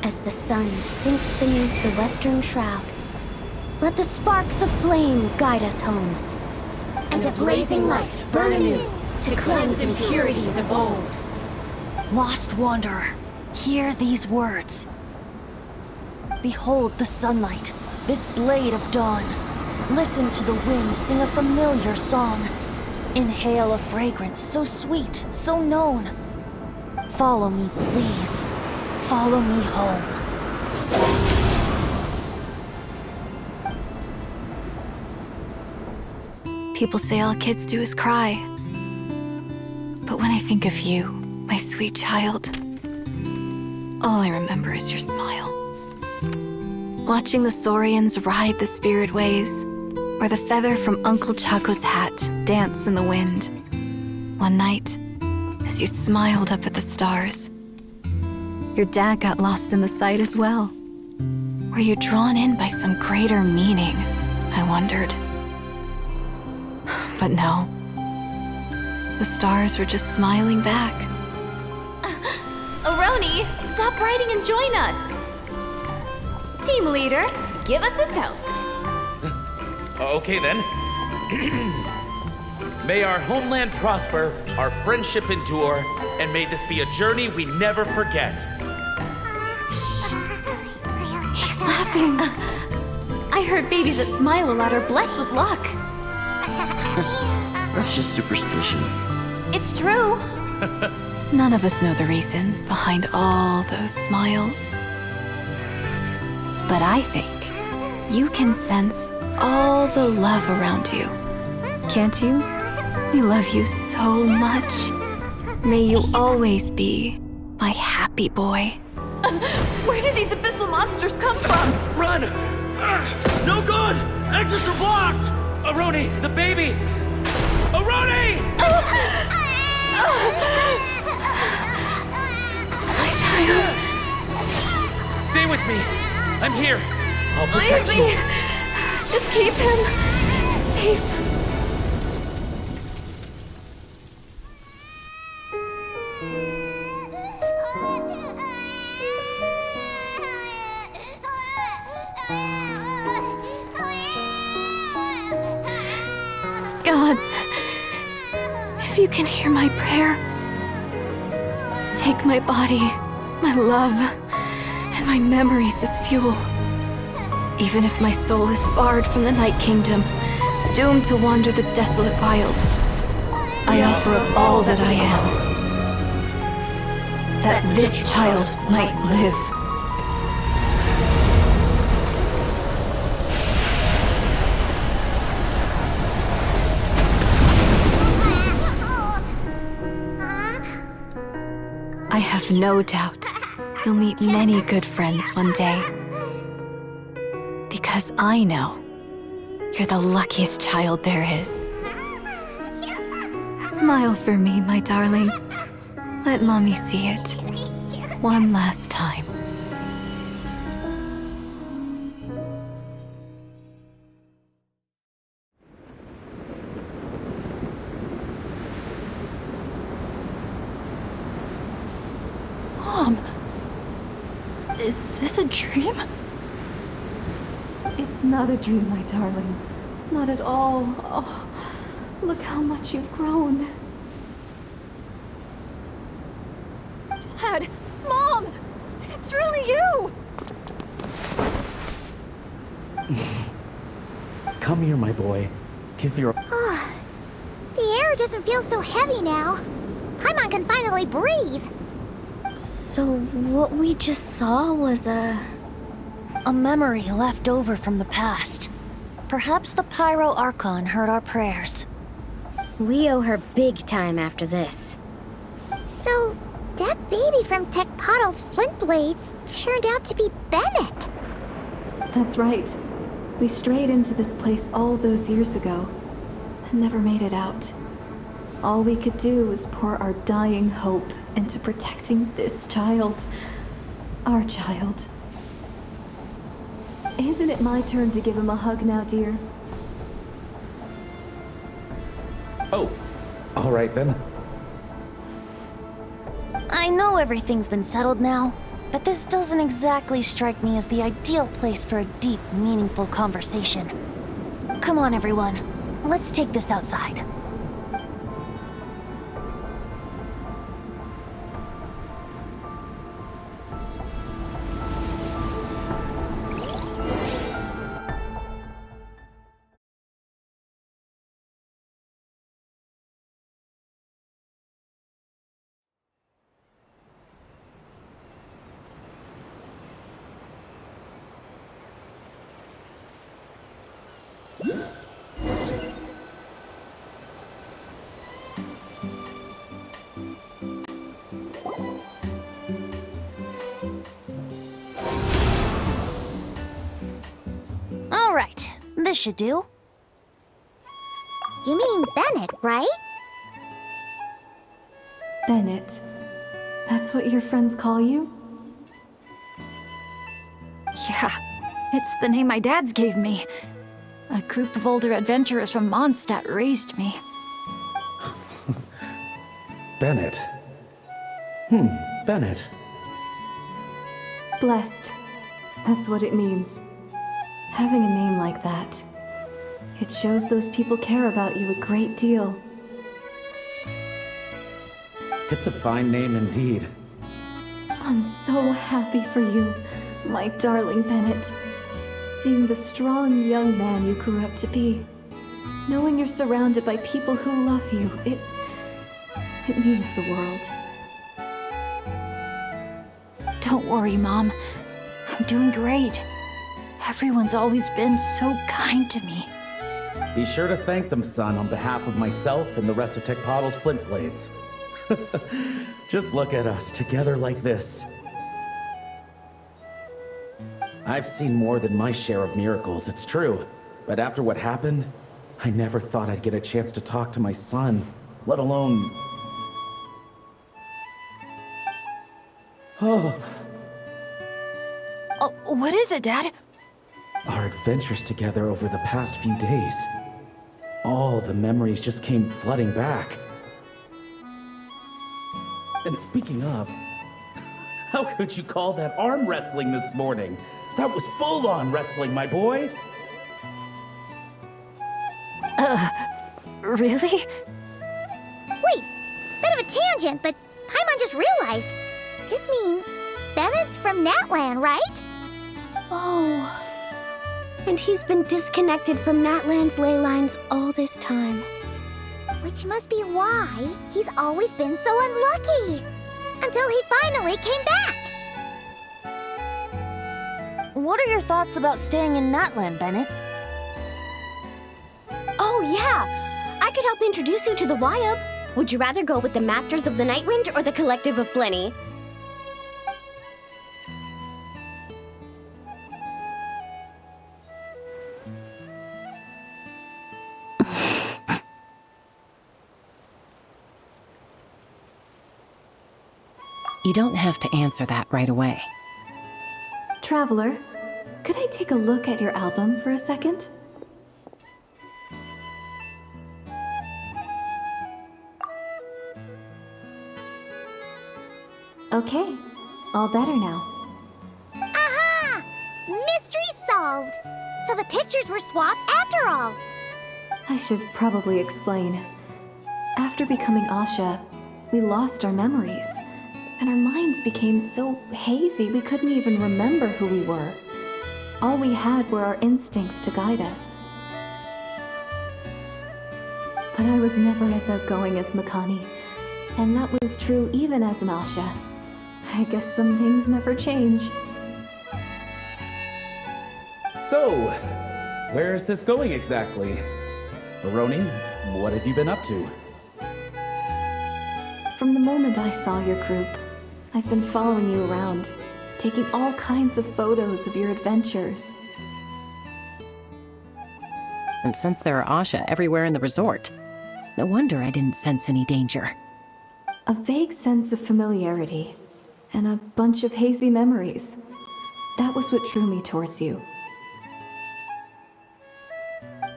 As the sun sinks beneath the western shroud, let the sparks of flame guide us home. And a blazing light burn anew to cleanse impurities of old. Lost wanderer, hear these words. Behold the sunlight, this blade of dawn. Listen to the wind sing a familiar song. Inhale a fragrance so sweet, so known. Follow me, please. Follow me home. People say all kids do is cry. But when I think of you, my sweet child, all I remember is your smile. Watching the saurians ride the spirit ways, or the feather from Uncle Chaco's hat dance in the wind. One night, as you smiled up at the stars, your dad got lost in the sight as well. Were you drawn in by some greater meaning, I wondered. But no. The stars were just smiling back. Aroni, stop writing and join us! Team leader, give us a toast. Okay then. May our homeland prosper, our friendship endure, and may this be a journey we never forget. He's laughing. I heard babies that smile a lot are blessed with luck. That's just superstition. It's true. None of us know the reason behind all those smiles. But I think you can sense all the love around you. Can't you? We love you so much. May you always be my happy boy. Where did these abyssal monsters come from? Run! No good! Exits are blocked! Aroni, the baby! Aroni! My child. Stay with me. I'm here. I'll protect Leave me. you. Just keep him safe. Gods, if you can hear my prayer, take my body, my love, and my memories as fuel. Even if my soul is barred from the Night Kingdom, doomed to wander the desolate wilds, I offer up all that I am, that this child might live. I have no doubt you'll meet many good friends one day. Because I know you're the luckiest child there is. Smile for me, my darling. Let Mommy see it. One last time. Mom! Is this a dream? It's not a dream, my darling. Not at all. Oh, look how much you've grown. Dad! Mom! It's really you! Come here, my boy. Give your... The air doesn't feel so heavy now. Paimon can finally breathe. So what we just saw was a memory left over from the past. Perhaps the Pyro Archon heard our prayers. We owe her big time after this. So, that baby from Tecpato's Flint Blades turned out to be Bennett. That's right. We strayed into this place all those years ago and never made it out. All we could do was pour our dying hope into protecting this child. Our child. Isn't it my turn to give him a hug now, dear? Oh, all right then. I know everything's been settled now, but this doesn't exactly strike me as the ideal place for a deep, meaningful conversation. Come on, everyone. Let's take this outside. All right, this should do. You mean Bennett, right? Bennett. That's what your friends call you? Yeah, it's the name my dad's gave me. A group of older adventurers from Mondstadt raised me. Bennett. Bennett. Blessed. That's what it means. Having a name like that. It shows those people care about you a great deal. It's a fine name indeed. I'm so happy for you, my darling Bennett. Seeing the strong young man you grew up to be. Knowing you're surrounded by people who love you, it means the world. Don't worry, Mom. I'm doing great. Everyone's always been so kind to me. Be sure to thank them, son, on behalf of myself and the rest of Tecpato's Flint Blades. Just look at us, together like this. I've seen more than my share of miracles, it's true. But after what happened, I never thought I'd get a chance to talk to my son, let alone... Oh, What is it, Dad? our adventures together over the past few days. All the memories just came flooding back. And speaking of, how could you call that arm wrestling this morning? That was full-on wrestling, my boy! Really? Wait, bit of a tangent, but Paimon just realized. This means Bennett's from Natlan, right? Oh. And he's been disconnected from Natlan's ley lines all this time. Which must be why he's always been so unlucky. Until he finally came back. What are your thoughts about staying in Natlan, Bennett? Oh, yeah! I could help introduce you to the Wyub. Would you rather go with the Masters of the Nightwind or the Collective of Plenty? You don't have to answer that right away. Traveler, could I take a look at your album for a second? Okay, all better now. Aha! Mystery solved! So the pictures were swapped after all. I should probably explain. After becoming Asha, we lost our memories. And our minds became so hazy we couldn't even remember who we were. All we had were our instincts to guide us. But I was never as outgoing as Makani, and that was true even as an Asha. I guess some things never change. So, Where's this going exactly? Aroni, what have you been up to? From the moment I saw your group, I've been following you around, taking all kinds of photos of your adventures. And since there are Asha everywhere in the resort, no wonder I didn't sense any danger. A vague sense of familiarity, and a bunch of hazy memories. That was what drew me towards you.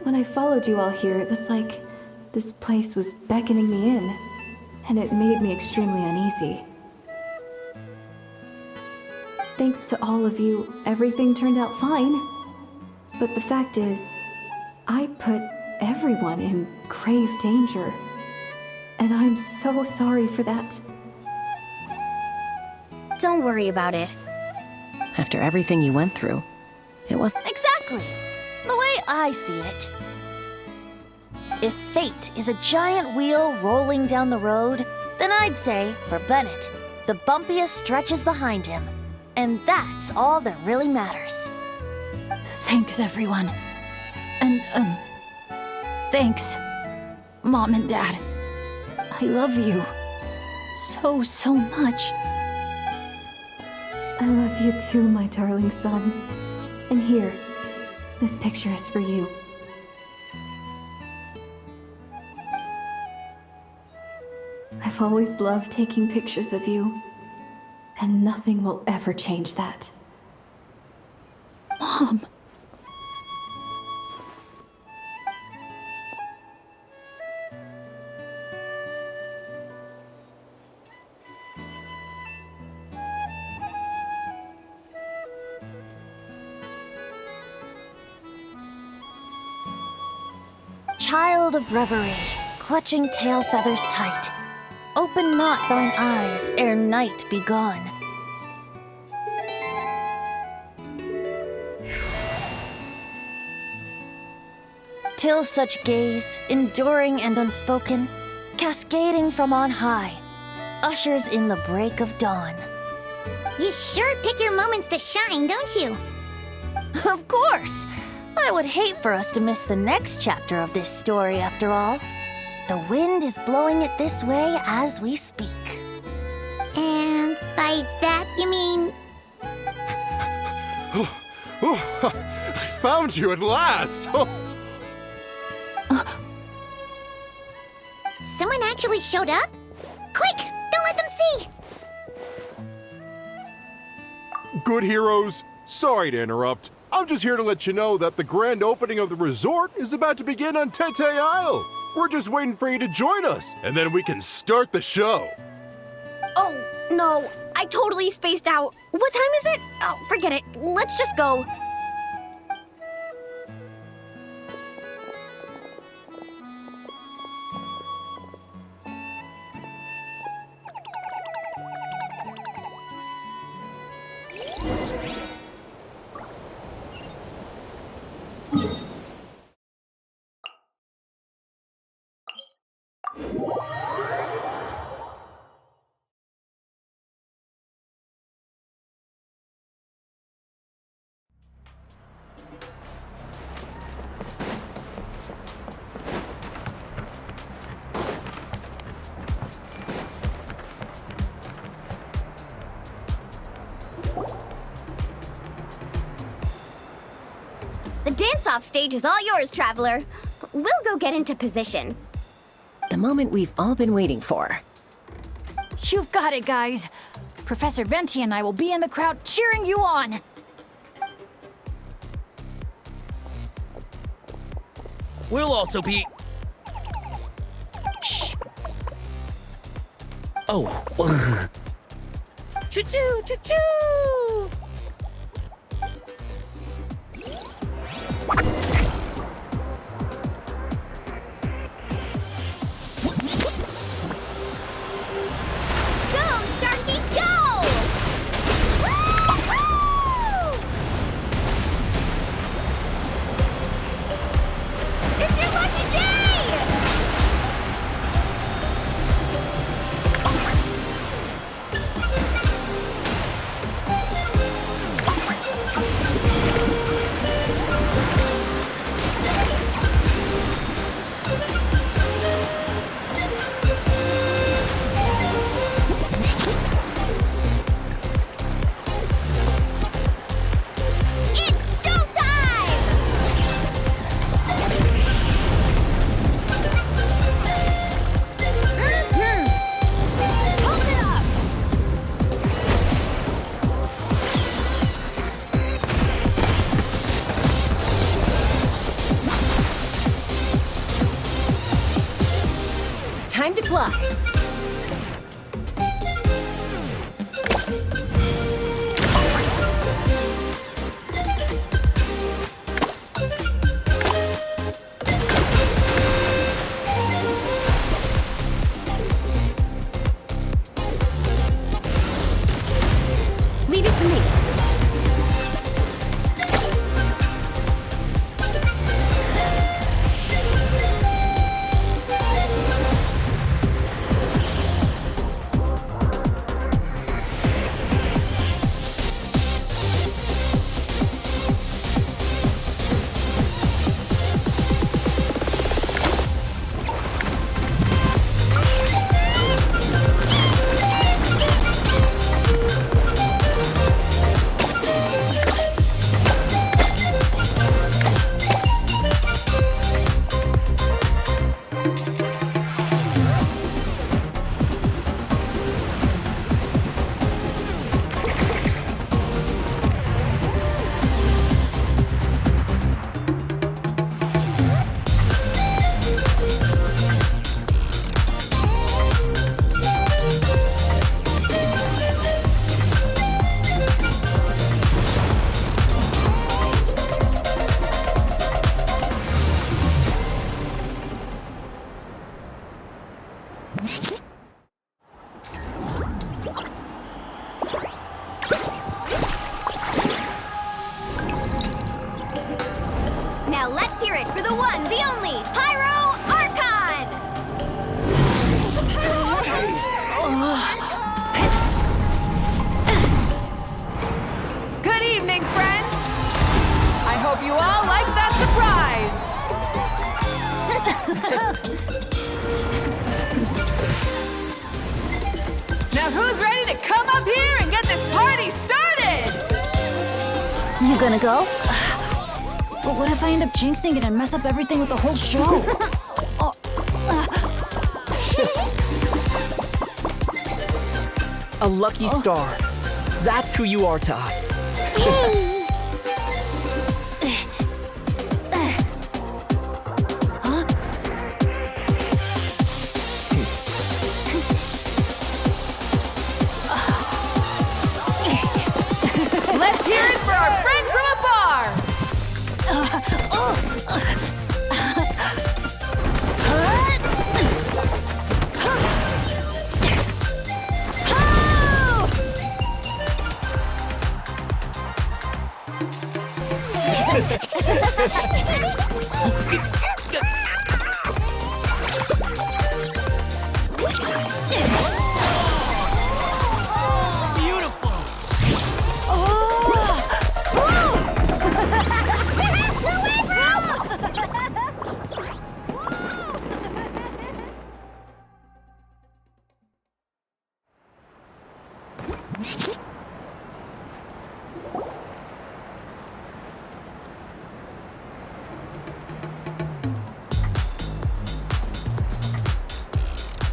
When I followed you all here, it was like this place was beckoning me in, and it made me extremely uneasy. Thanks to all of you, everything turned out fine. But the fact is, I put everyone in grave danger. And I'm so sorry for that. Don't worry about it. After everything you went through, it was... Exactly! The way I see it. If fate is a giant wheel rolling down the road, then I'd say, for Bennett, the bumpiest stretches behind him. And that's all that really matters. Thanks, everyone. And, thanks, Mom and Dad. I love you so, so much. I love you too, my darling son. And here, this picture is for you. I've always loved taking pictures of you, and nothing will ever change that. Mom. Child of reverie, clutching tail feathers tight, open not thine eyes ere night be gone. Till such gaze, enduring and unspoken, cascading from on high, ushers in the break of dawn. You sure pick your moments to shine, don't you? Of course! I would hate for us to miss the next chapter of this story, after all. The wind is blowing it this way as we speak. And by that you mean... I found you at last! Someone actually showed up? Quick! Don't let them see! Good heroes, sorry to interrupt. I'm just here to let you know that the grand opening of the resort is about to begin on Tete Isle. We're just waiting for you to join us, and then we can start the show. Oh, no. I totally spaced out. What time is it? Oh, forget it. Let's just go. The dance-off stage is all yours, Traveler. We'll go get into position. The moment we've all been waiting for. You've got it, guys. Professor Venti and I will be in the crowd cheering you on. We'll also be... Shh. Oh. Choo-choo, choo-choo! time to fly. Leave it to me. Now let's hear it for the one, the only, Pyro Archon! Good evening, friends! I hope you all like that surprise! Now who's ready to come up here and get this party started? You gonna go? But what if I end up jinxing it and mess up everything with the whole show? A lucky star. That's who you are to us. Let's hear it for our friend from afar!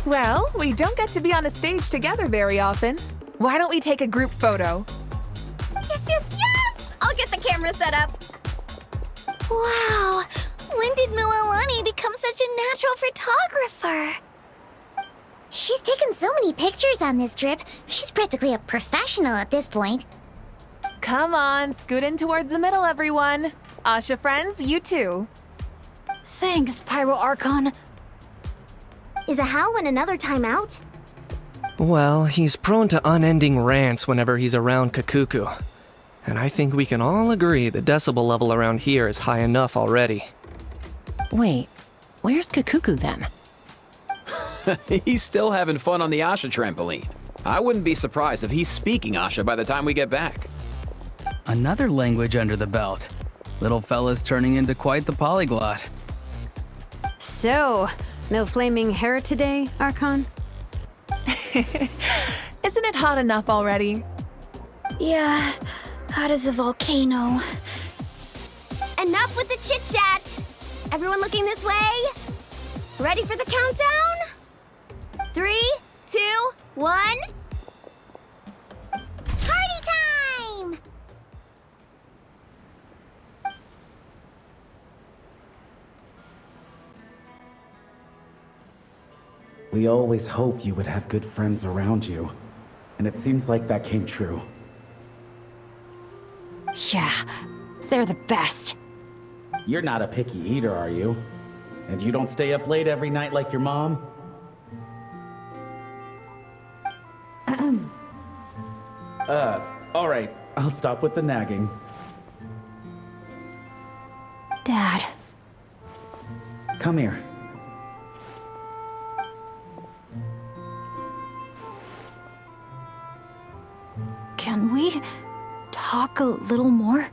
Well, we don't get to be on a stage together very often. Why don't we take a group photo? Yes, yes, yes! I'll get the camera set up. Wow, when did Mililani become such a natural photographer? She's taken so many pictures on this trip. She's practically a professional at this point. Come on, scoot in towards the middle, everyone. Asha friends, you too. Thanks, Pyro Archon. Is a Howlin another time out? Well, he's prone to unending rants whenever he's around Kakuku. And I think we can all agree the decibel level around here is high enough already. Wait, where's Kakuku then? He's still having fun on the Asha trampoline. I wouldn't be surprised if he's speaking Asha by the time we get back. Another language under the belt. Little fella's turning into quite the polyglot. So, no flaming hair today, Archon? Isn't it hot enough already? Yeah, hot as a volcano. Enough with the chit-chat! Everyone looking this way? Ready for the countdown? 3, 2, 1... Party time! We always hoped you would have good friends around you. And it seems like that came true. Yeah, they're the best. You're not a picky eater, are you? And you don't stay up late every night like your mom? Alright, I'll stop with the nagging. Dad. Come here. Can we talk a little more?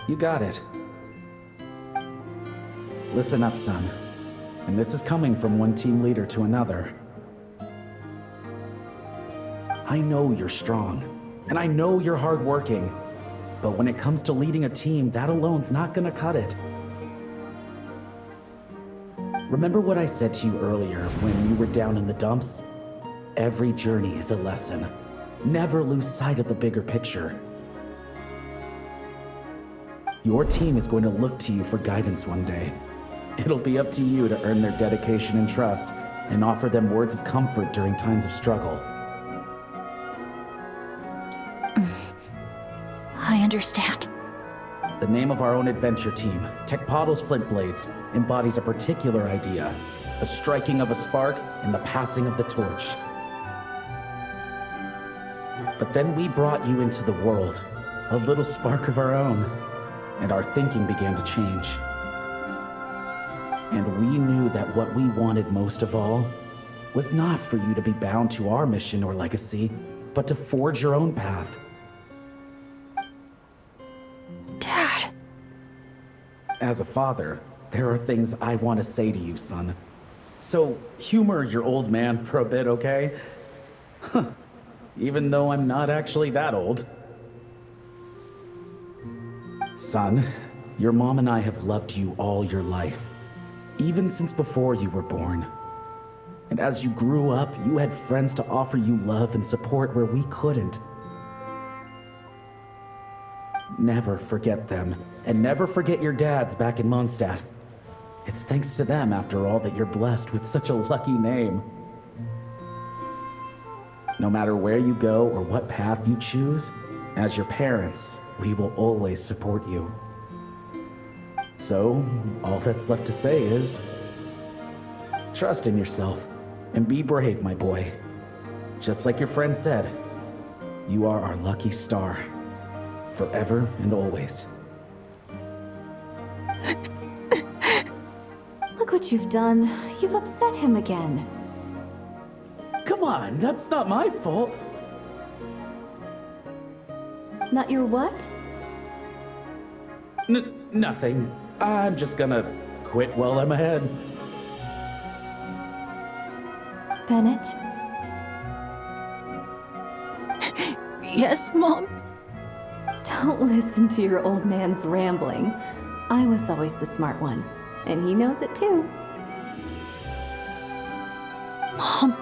You got it. Listen up, son. And this is coming from one team leader to another. I know you're strong, and I know you're hardworking. But when it comes to leading a team, that alone's not gonna cut it. Remember what I said to you earlier when you were down in the dumps? Every journey is a lesson. Never lose sight of the bigger picture. Your team is going to look to you for guidance one day. It'll be up to you to earn their dedication and trust, and offer them words of comfort during times of struggle. I understand. The name of our own adventure team, Tecpado's Flint Blades, embodies a particular idea: the striking of a spark and the passing of the torch. But then we brought you into the world, a little spark of our own, and our thinking began to change. And we knew that what we wanted most of all was not for you to be bound to our mission or legacy, but to forge your own path. Dad. As a father, there are things I want to say to you, son. So humor your old man for a bit, okay? Even though I'm not actually that old. Son, your mom and I have loved you all your life, even since before you were born. And as you grew up, you had friends to offer you love and support where we couldn't. Never forget them, and never forget your dads back in Mondstadt. It's thanks to them, after all, that you're blessed with such a lucky name. No matter where you go or what path you choose, as your parents, we will always support you. So, all that's left to say is, trust in yourself, and be brave, my boy. Just like your friend said, you are our lucky star, forever and always. Look what you've done. You've upset him again. Come on, that's not my fault. Not your what? Nothing. I'm just gonna quit while I'm ahead. Bennett? Yes, Mom? Don't listen to your old man's rambling. I was always the smart one, and he knows it too. Mom.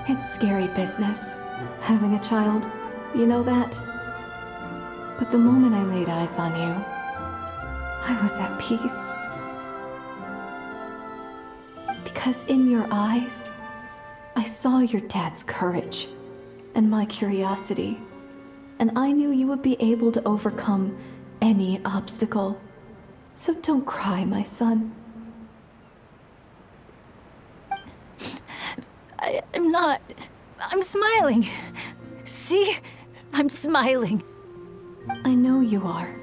It's scary business, having a child. You know that? But the moment I laid eyes on you, I was at peace. Because in your eyes, I saw your dad's courage and my curiosity, and I knew you would be able to overcome any obstacle. So don't cry, my son. I'm not. I'm smiling. See? I'm smiling. I know you are.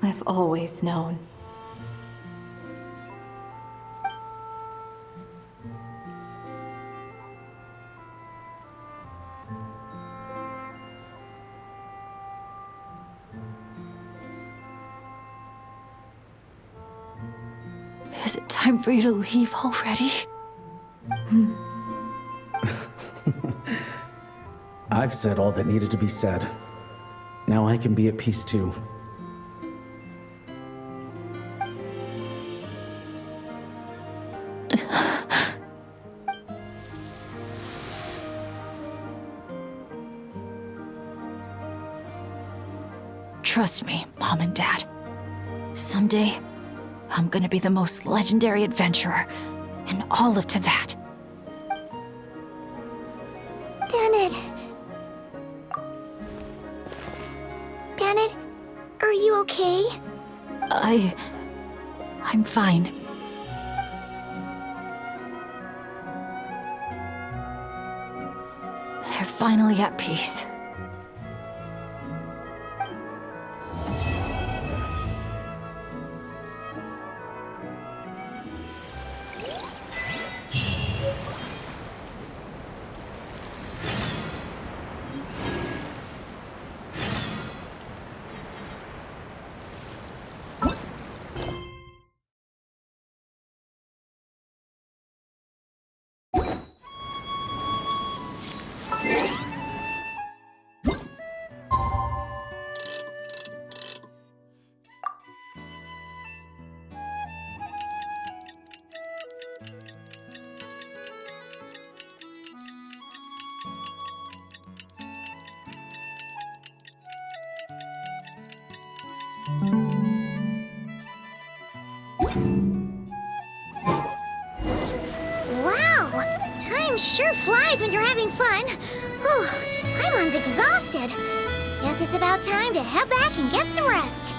I've always known. Is it time for you to leave already? I've said all that needed to be said. Now I can be at peace too. Trust me, Mom and Dad. Someday, I'm gonna be the most legendary adventurer and all of Teyvat. Bennett. Bennett, are you okay? I'm fine. They're finally at peace. Wow! Time sure flies when you're having fun. Whew, Paimon's exhausted. Guess it's about time to head back and get some rest.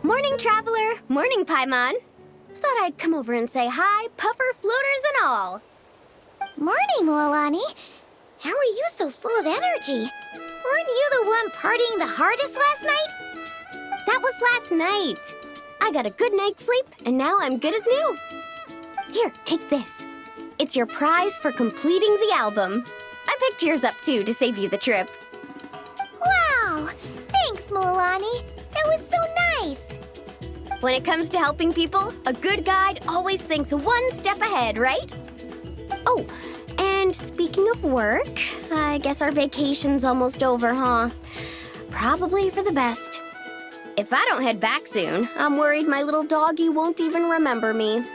Morning, Traveler! Morning, Paimon! Thought I'd come over and say hi, puffer, floaters, and all. Morning, Mualani. How are you so full of energy? Weren't you the one partying the hardest last night? That was last night. I got a good night's sleep, and now I'm good as new. Here, take this. It's your prize for completing the album. I picked yours up, too, to save you the trip. Wow! Thanks, Mualani. That was so nice. When it comes to helping people, a good guide always thinks one step ahead, right? Oh, and speaking of work, I guess our vacation's almost over, huh? Probably for the best. If I don't head back soon, I'm worried my little doggy won't even remember me.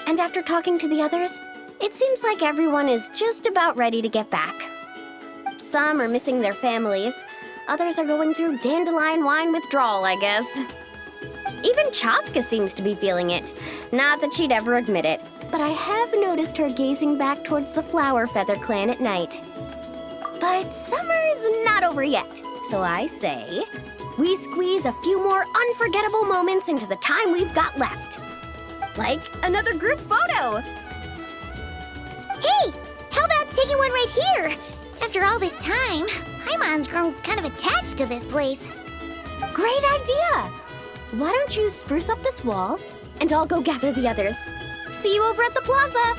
And after talking to the others, it seems like everyone is just about ready to get back. Some are missing their families. Others are going through dandelion wine withdrawal, I guess. Even Chaska seems to be feeling it. Not that she'd ever admit it, but I have noticed her gazing back towards the Flower Feather clan at night. But summer's not over yet, so I say, we squeeze a few more unforgettable moments into the time we've got left. Like another group photo. Hey, how about taking one right here? After all this time, Paimon's grown kind of attached to this place. Great idea! Why don't you spruce up this wall, and I'll go gather the others. See you over at the plaza!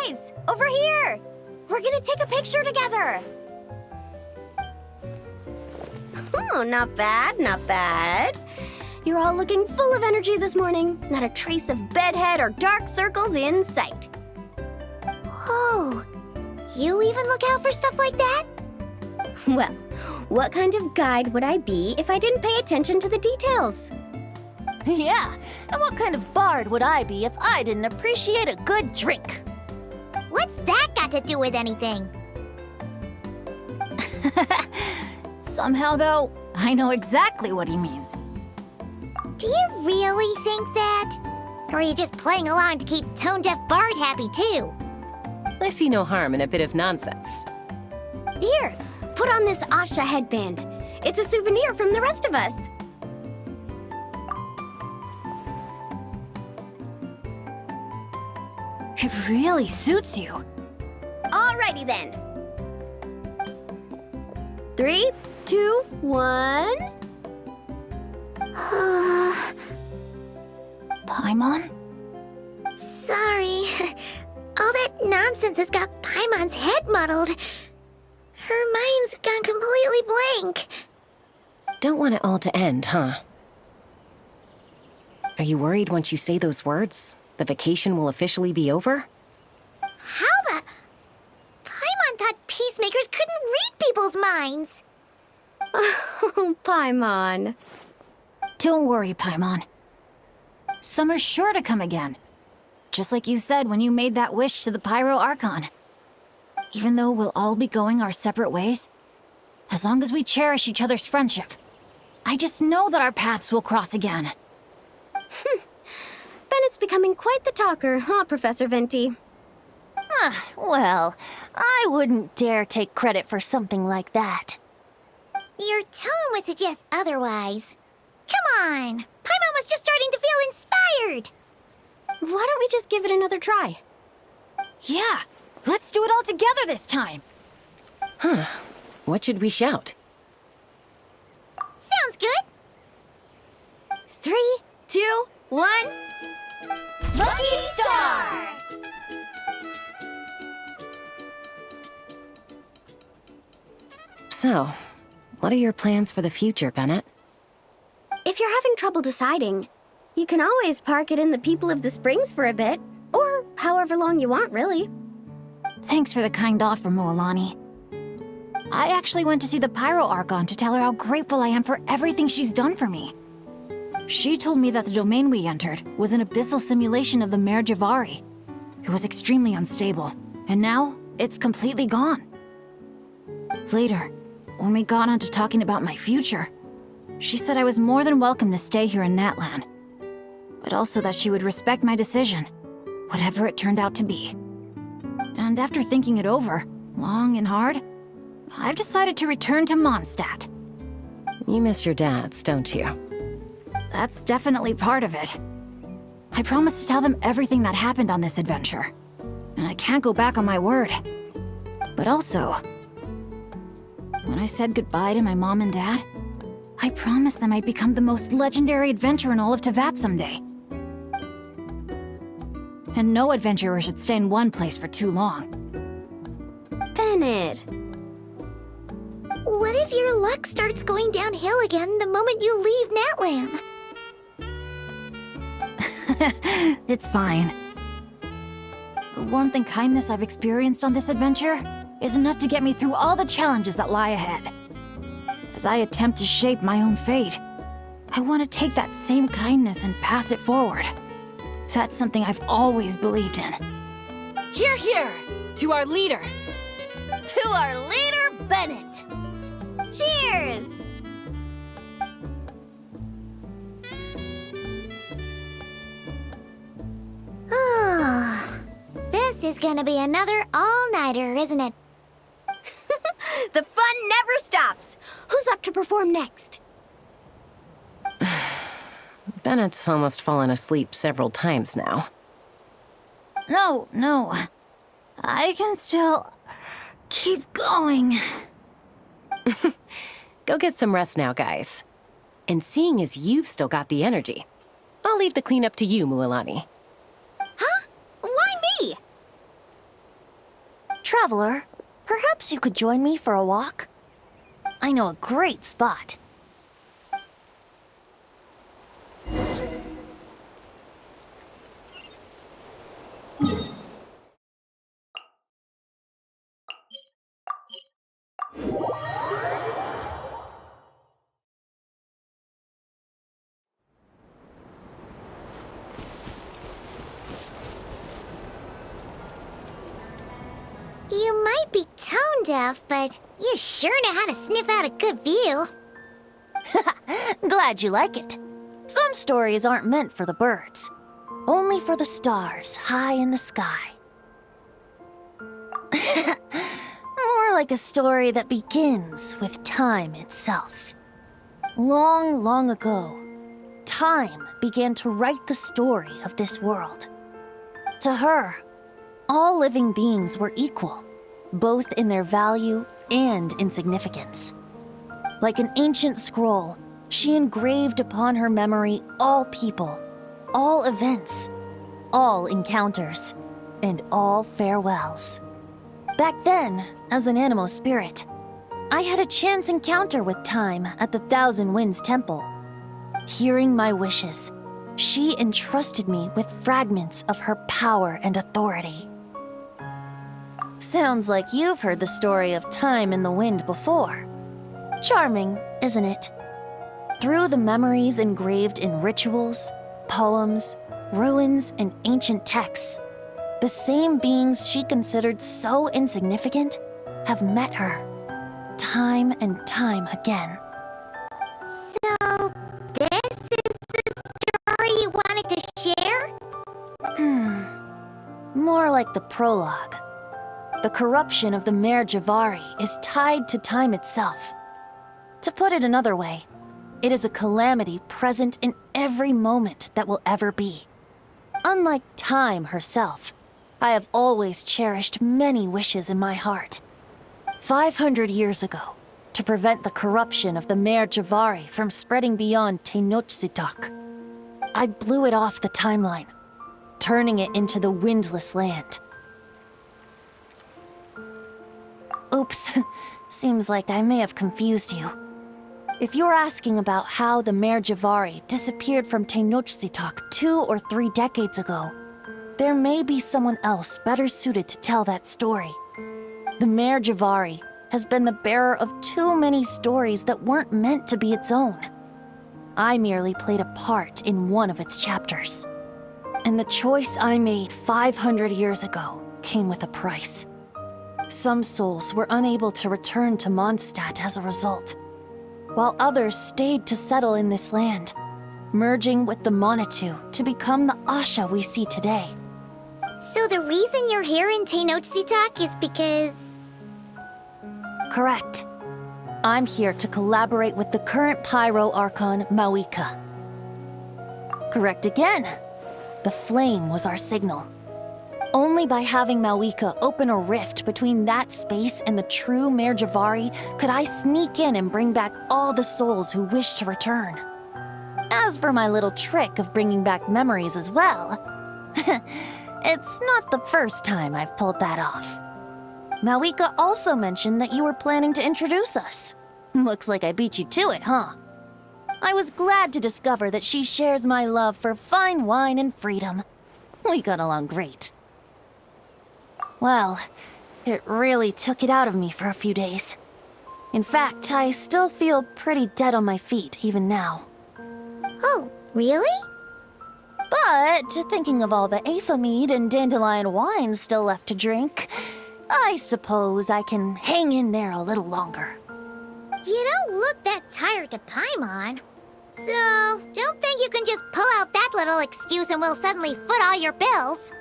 Guys, over here! We're gonna take a picture together! Oh, not bad, not bad. You're all looking full of energy this morning. Not a trace of bedhead or dark circles in sight. Oh, you even look out for stuff like that? Well, what kind of guide would I be if I didn't pay attention to the details? Yeah, and what kind of bard would I be if I didn't appreciate a good drink? What's that got to do with anything? Somehow, though, I know exactly what he means. Do you really think that? Or are you just playing along to keep Tone Deaf Bard happy too? I see no harm in a bit of nonsense. Here, put on this Asha headband. It's a souvenir from the rest of us. It really suits you. Alrighty then. 3, 2, 1. Paimon? Sorry. All that nonsense has got Paimon's head muddled. Her mind's gone completely blank. Don't want it all to end, huh? Are you worried once you say those words, the vacation will officially be over? How the... Paimon thought peacemakers couldn't read people's minds. Oh, Paimon. Don't worry, Paimon. Summer's sure to come again. Just like you said when you made that wish to the Pyro Archon. Even though we'll all be going our separate ways, as long as we cherish each other's friendship, I just know that our paths will cross again. Bennett's becoming quite the talker, huh, Professor Venti? Well, I wouldn't dare take credit for something like that. Your tone would suggest otherwise. Come on! Paimon was just starting to feel inspired! Why don't we just give it another try? Yeah, let's do it all together this time. Huh. What should we shout? Sounds good! 3, 2, 1. Lucky Star! So, what are your plans for the future, Bennett? If you're having trouble deciding, you can always park it in the People of the Springs for a bit. Or however long you want, really. Thanks for the kind offer, Moalani. I actually went to see the Pyro Archon to tell her how grateful I am for everything she's done for me. She told me that the domain we entered was an abyssal simulation of the Mare Javari. It was extremely unstable, and now it's completely gone. Later, when we got on to talking about my future, she said I was more than welcome to stay here in Natlan, but also that she would respect my decision, whatever it turned out to be. And after thinking it over, long and hard, I've decided to return to Mondstadt. You miss your dads, don't you? That's definitely part of it. I promised to tell them everything that happened on this adventure, and I can't go back on my word. But also, when I said goodbye to my mom and dad, I promised them I'd become the most legendary adventurer in all of Teyvat someday. And no adventurer should stay in one place for too long. Bennett. What if your luck starts going downhill again the moment you leave Natlan? It's fine. The warmth and kindness I've experienced on this adventure is enough to get me through all the challenges that lie ahead. As I attempt to shape my own fate, I want to take that same kindness and pass it forward. That's something I've always believed in. Hear, hear! To our leader! To our leader, Bennett! Cheers! This is gonna be another all-nighter, isn't it? The fun never stops. Who's up to perform next? Bennett's almost fallen asleep several times now. No. I can still keep going. Go get some rest now, guys. And seeing as you've still got the energy, I'll leave the cleanup to you, Mualani. Huh? Why me? Traveler, perhaps you could join me for a walk? I know a great spot. You might be tone deaf, but you sure know how to sniff out a good view. Glad you like it. Some stories aren't meant for the birds, only for the stars high in the sky. More like a story that begins with time itself. Long, long ago, time began to write the story of this world. To her, all living beings were equal, both in their value and in significance. Like an ancient scroll, she engraved upon her memory all people, all events, all encounters, and all farewells. Back then, as an animal spirit, I had a chance encounter with time at the Thousand Winds Temple. Hearing my wishes, she entrusted me with fragments of her power and authority. Sounds like you've heard the story of time in the wind before. Charming, isn't it? Through the memories engraved in rituals, poems, ruins, and ancient texts, the same beings she considered so insignificant have met her, time and time again. So, this is the story you wanted to share? More like the prologue. The corruption of the Mare Javari is tied to time itself. To put it another way, it is a calamity present in every moment that will ever be. Unlike time herself, I have always cherished many wishes in my heart. 500 years ago, to prevent the corruption of the Mare Javari from spreading beyond Tenochtitlan, I blew it off the timeline, turning it into the Windless Land. Oops, seems like I may have confused you. If you're asking about how the Mare Javari disappeared from Tenochtitlan 2 or 3 decades ago, there may be someone else better suited to tell that story. The Mare Javari has been the bearer of too many stories that weren't meant to be its own. I merely played a part in one of its chapters. And the choice I made 500 years ago came with a price. Some souls were unable to return to Mondstadt as a result, while others stayed to settle in this land, merging with the Monitu to become the Asha we see today. So the reason you're here in Tenochtitlan is because... Correct. I'm here to collaborate with the current Pyro Archon, Mawika. Correct again. The flame was our signal. Only by having Mawika open a rift between that space and the true Mare Javari could I sneak in and bring back all the souls who wish to return. As for my little trick of bringing back memories as well, it's not the first time I've pulled that off. Mawika also mentioned that you were planning to introduce us. Looks like I beat you to it, huh? I was glad to discover that she shares my love for fine wine and freedom. We got along great. Well, it really took it out of me for a few days. In fact, I still feel pretty dead on my feet even now. Oh, really? But thinking of all the Aether mead and dandelion wine still left to drink, I suppose I can hang in there a little longer. You don't look that tired to Paimon. So, don't think you can just pull out that little excuse and we'll suddenly foot all your bills.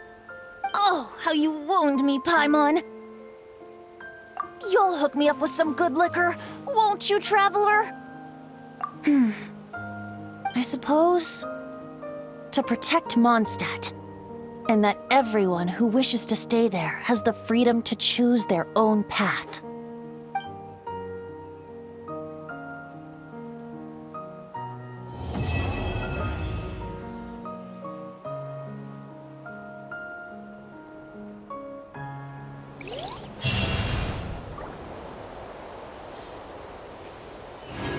Oh, how you wound me, Paimon. You'll hook me up with some good liquor, won't you, Traveler? I suppose... to protect Mondstadt, and that everyone who wishes to stay there has the freedom to choose their own path.